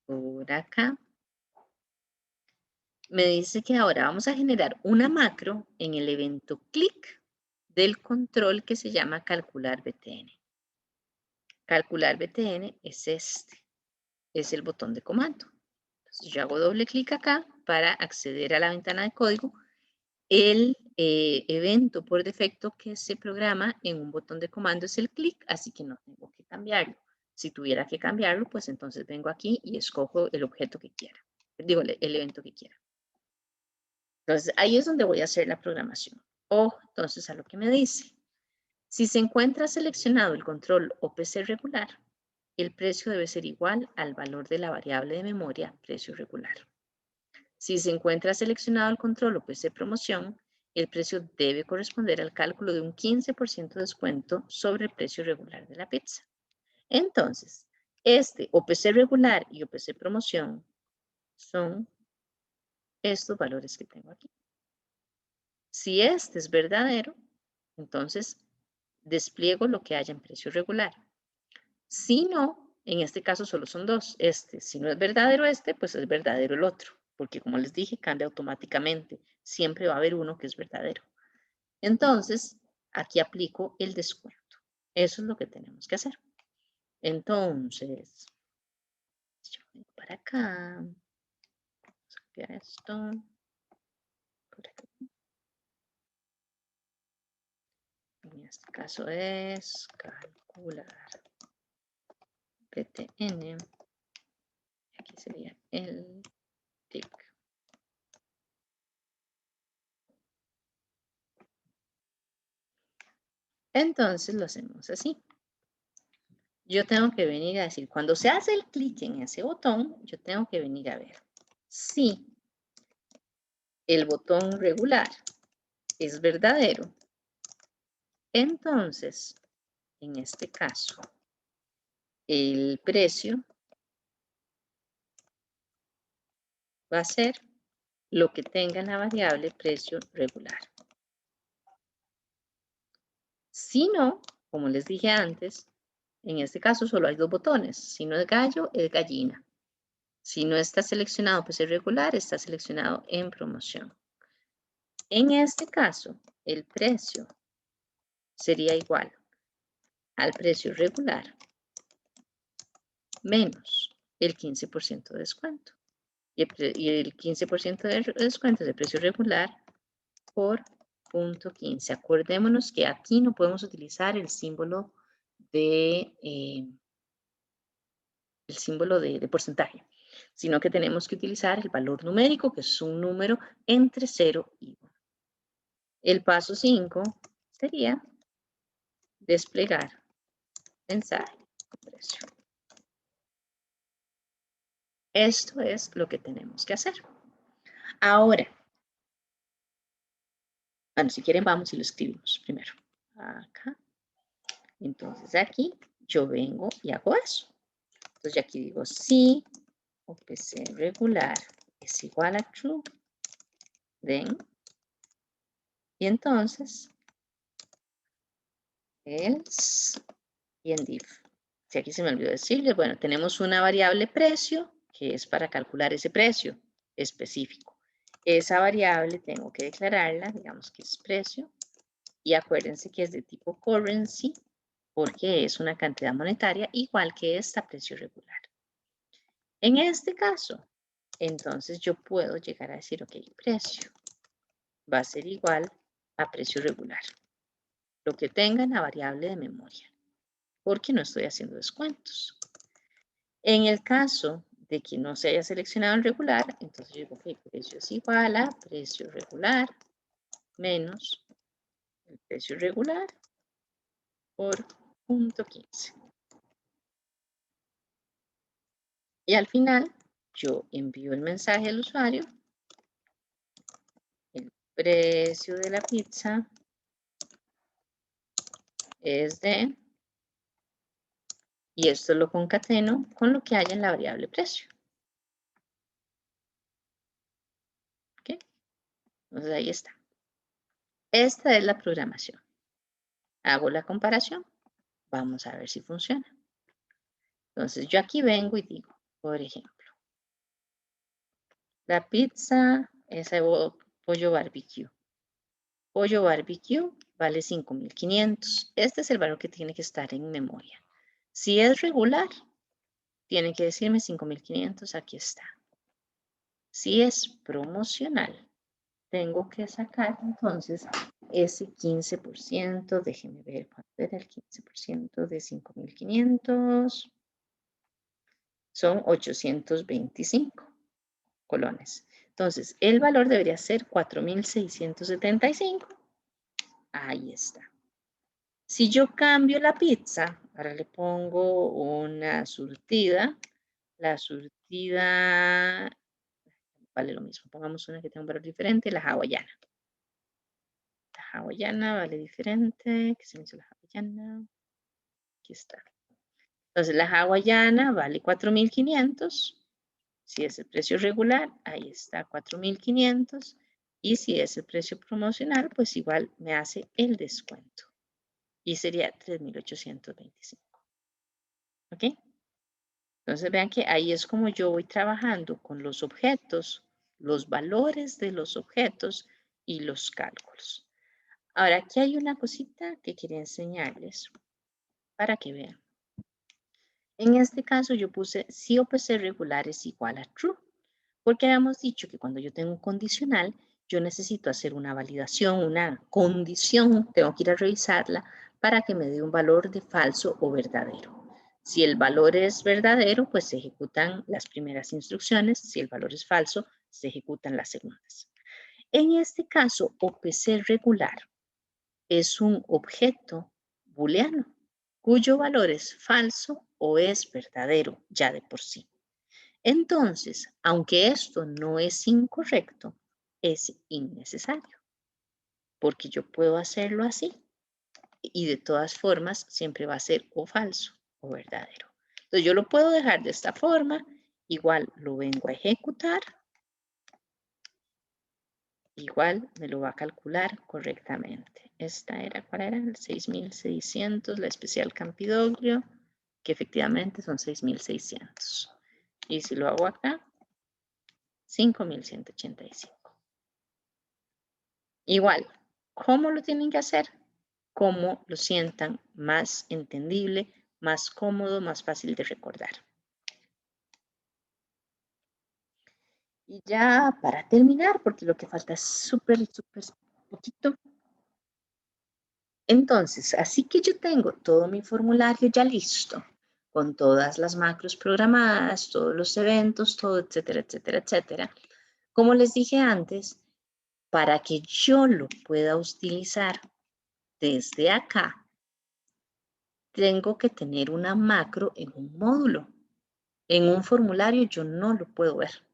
por acá, me dice que ahora vamos a generar una macro en el evento clic del control que se llama calcular BTN. Calcular BTN es este, es el botón de comando. Entonces yo hago doble clic acá para acceder a la ventana de código. El evento por defecto que se programa en un botón de comando es el clic, así que no tengo que cambiarlo. Si tuviera que cambiarlo, pues entonces vengo aquí y escojo el objeto que quiera. Digo, el evento que quiera. Entonces, ahí es donde voy a hacer la programación. Entonces, a lo que me dice. Si se encuentra seleccionado el control OPC regular, el precio debe ser igual al valor de la variable de memoria precio regular. Si se encuentra seleccionado el control OPC promoción, el precio debe corresponder al cálculo de un 15% de descuento sobre el precio regular de la pizza. Entonces, este OPC regular y OPC promoción son estos valores que tengo aquí. Si este es verdadero, entonces despliego lo que haya en precio regular. Si no, en este caso solo son dos. Si no es verdadero pues es verdadero el otro, porque como les dije, cambia automáticamente. Siempre va a haber uno que es verdadero. Entonces, aquí aplico el descuento. Eso es lo que tenemos que hacer. Entonces, yo vengo para acá. Vamos a copiar esto. Por aquí. En este caso es calcular PTN. Aquí sería el TIC. Entonces lo hacemos así. Yo tengo que venir a decir, cuando se hace el clic en ese botón, yo tengo que venir a ver si el botón regular es verdadero. Entonces, en este caso, el precio va a ser lo que tenga en la variable precio regular. Si no, como les dije antes, en este caso solo hay dos botones. Si no es gallo, es gallina. Si no está seleccionado pues es regular, está seleccionado en promoción. En este caso, el precio sería igual al precio regular menos el 15% de descuento. Y el 15% de descuento de precio regular por punto 15. Acordémonos que aquí no podemos utilizar el símbolo de porcentaje, sino que tenemos que utilizar el valor numérico, que es un número entre 0 y 1. El paso 5 sería desplegar mensaje precio. Esto es lo que tenemos que hacer. Ahora, bueno, si quieren vamos y lo escribimos primero. Acá. Entonces aquí yo vengo y hago eso. Entonces aquí digo si OPC regular es igual a true, then, y entonces else y en div. Si aquí se me olvidó decirles, bueno, tenemos una variable precio que es para calcular ese precio específico. Esa variable tengo que declararla, digamos que es precio, y acuérdense que es de tipo currency porque es una cantidad monetaria igual que esta precio regular. En este caso, entonces yo puedo llegar a decir, ok, precio va a ser igual a precio regular. Lo que tenga en la variable de memoria, porque no estoy haciendo descuentos. En el caso de que no se haya seleccionado el regular, entonces yo digo, ok, precio es igual a precio regular menos el precio regular por punto 15. Y al final, yo envío el mensaje al usuario. El precio de la pizza es de, y esto lo concateno con lo que haya en la variable precio. ¿Ok? Entonces ahí está. Esta es la programación. Hago la comparación. Vamos a ver si funciona. Entonces, yo aquí vengo y digo, por ejemplo, la pizza es pollo barbecue. Pollo barbecue vale 5.500. Este es el valor que tiene que estar en memoria. Si es regular, tiene que decirme 5.500, aquí está. Si es promocional, tengo que sacar entonces ese 15%. Déjenme ver cuánto era el 15% de 5.500. Son 825 colones. Entonces, el valor debería ser 4.675. Ahí está. Si yo cambio la pizza, ahora le pongo una surtida. La surtida vale lo mismo. Pongamos una que tenga un valor diferente, la hawaiana. La hawaiana vale diferente. ¿Qué se me hizo la hawaiana? Aquí está. Entonces, la hawaiana vale 4.500. Si es el precio regular, ahí está 4.500. Y si es el precio promocional, pues igual me hace el descuento. Y sería 3.825. ¿Ok? Entonces vean que ahí es como yo voy trabajando con los objetos, los valores de los objetos y los cálculos. Ahora, aquí hay una cosita que quería enseñarles para que vean. En este caso yo puse si OPC regular es igual a true, porque habíamos dicho que cuando yo tengo un condicional, yo necesito hacer una validación, una condición, tengo que ir a revisarla para que me dé un valor de falso o verdadero. Si el valor es verdadero, pues se ejecutan las primeras instrucciones. Si el valor es falso, se ejecutan las segundas. En este caso, OPC regular es un objeto booleano cuyo valor es falso o es verdadero ya de por sí. Entonces, aunque esto no es incorrecto, es innecesario, porque yo puedo hacerlo así y de todas formas siempre va a ser o falso o verdadero. Entonces, yo lo puedo dejar de esta forma, igual lo vengo a ejecutar, igual me lo va a calcular correctamente. Esta era, ¿cuál era? El 6.600, la especial Campidoglio, que efectivamente son 6.600. Y si lo hago acá, 5.185. Igual, ¿cómo lo tienen que hacer? Como lo sientan más entendible, más cómodo, más fácil de recordar. Y ya para terminar, porque lo que falta es súper poquito. Entonces, así que yo tengo todo mi formulario ya listo, con todas las macros programadas, todos los eventos, todo, etcétera, etcétera, etcétera. Como les dije antes, para que yo lo pueda utilizar desde acá, tengo que tener una macro en un módulo. En un formulario yo no lo puedo ver.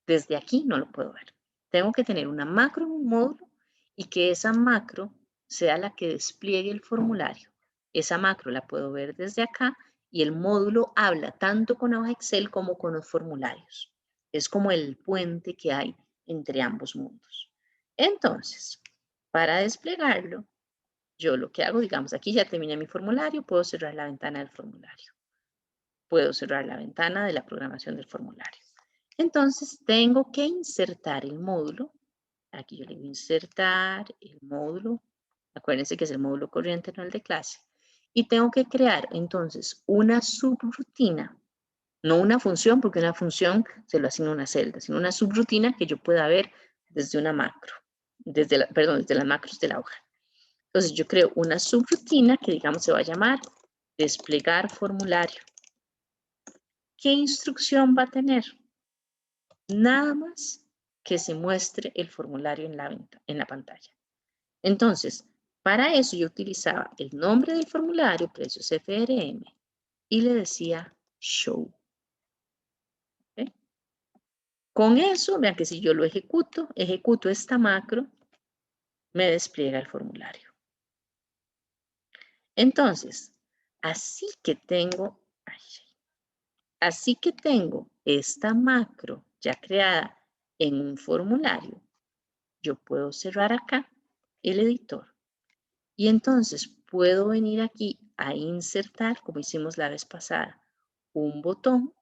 Desde aquí no lo puedo ver. Tengo que tener una macro en un módulo y que esa macro sea la que despliegue el formulario. Esa macro la puedo ver desde acá y el módulo habla tanto con hoja Excel como con los formularios. Es como el puente que hay entre ambos mundos. Entonces, para desplegarlo, yo lo que hago, digamos, aquí ya terminé mi formulario, puedo cerrar la ventana del formulario. Puedo cerrar la ventana de la programación del formulario. Entonces, tengo que insertar el módulo. Aquí yo le digo insertar el módulo. Acuérdense que es el módulo corriente, no el de clase. Y tengo que crear, entonces, una subrutina. No una función, porque una función se lo asigna una celda, sino una subrutina que yo pueda ver desde una macro. Desde las macros de la hoja. Entonces yo creo una subrutina que digamos se va a llamar desplegar formulario. ¿Qué instrucción va a tener? Nada más que se muestre el formulario en la pantalla. Entonces, para eso yo utilizaba el nombre del formulario, precios FRM, y le decía show. ¿Okay? Con eso, vean que si yo lo ejecuto esta macro, me despliega el formulario. Entonces, así que tengo esta macro ya creada en un formulario, yo puedo cerrar acá el editor y entonces puedo venir aquí a insertar, como hicimos la vez pasada, un botón.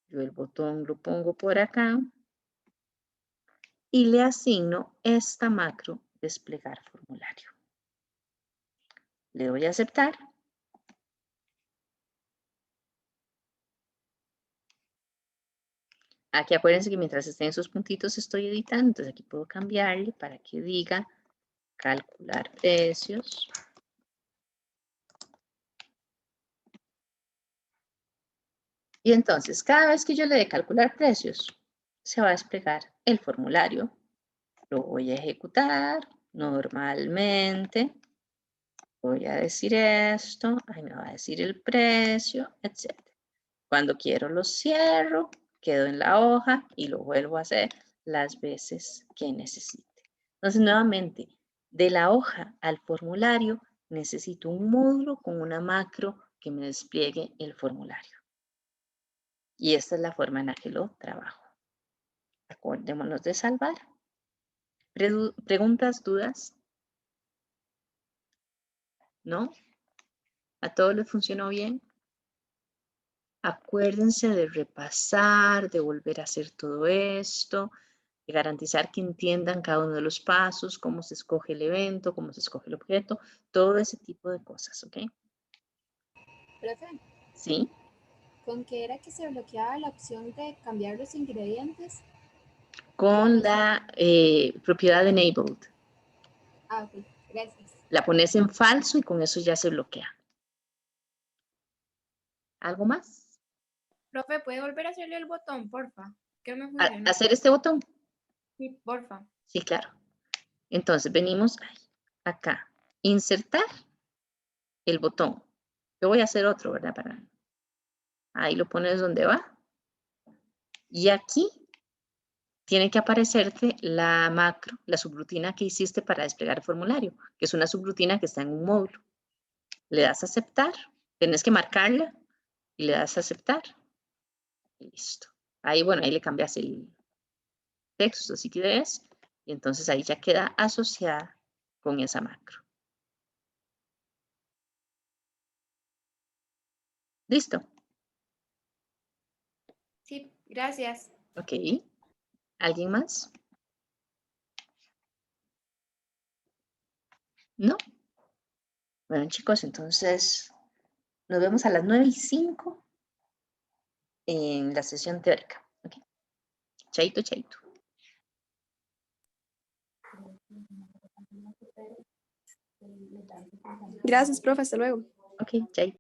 Yo el botón lo pongo por acá y le asigno esta macro desplegar formulario. Le doy a aceptar. Aquí acuérdense que mientras estén esos puntitos estoy editando, entonces aquí puedo cambiarle para que diga calcular precios. Y entonces, cada vez que yo le dé calcular precios, se va a desplegar el formulario. Lo voy a ejecutar normalmente. Voy a decir esto, ahí me va a decir el precio, etc. Cuando quiero lo cierro, quedo en la hoja y lo vuelvo a hacer las veces que necesite. Entonces, nuevamente, de la hoja al formulario, necesito un módulo con una macro que me despliegue el formulario. Y esta es la forma en la que lo trabajo. Acordémonos de salvar. ¿Preguntas, dudas? ¿No? ¿A todos les funcionó bien? Acuérdense de repasar, de volver a hacer todo esto, de garantizar que entiendan cada uno de los pasos, cómo se escoge el evento, cómo se escoge el objeto, todo ese tipo de cosas, ¿ok? Profe, ¿Sí? ¿con qué era que se bloqueaba la opción de cambiar los ingredientes? Con la propiedad enabled. Ah, ok, gracias. La pones en falso y con eso ya se bloquea. ¿Algo más? Profe, ¿puede volver a hacerle el botón, porfa? Que no me funciona. ¿Hacer este botón? Sí, porfa. Sí, claro. Entonces venimos acá, insertar el botón. Yo voy a hacer otro, ¿verdad? Ahí lo pones donde va. Y aquí tiene que aparecerte la macro, la subrutina que hiciste para desplegar el formulario, que es una subrutina que está en un módulo. Le das a aceptar, tienes que marcarla y le das a aceptar. Y listo. Ahí, bueno, ahí le cambias el texto si quieres y entonces ahí ya queda asociada con esa macro. ¿Listo? Sí, gracias. Ok. ¿Alguien más? ¿No? Bueno, chicos, entonces nos vemos a las 9:05 en la sesión teórica. Okay. Chaito, chaito. Gracias, profe. Hasta luego. Ok, chaito.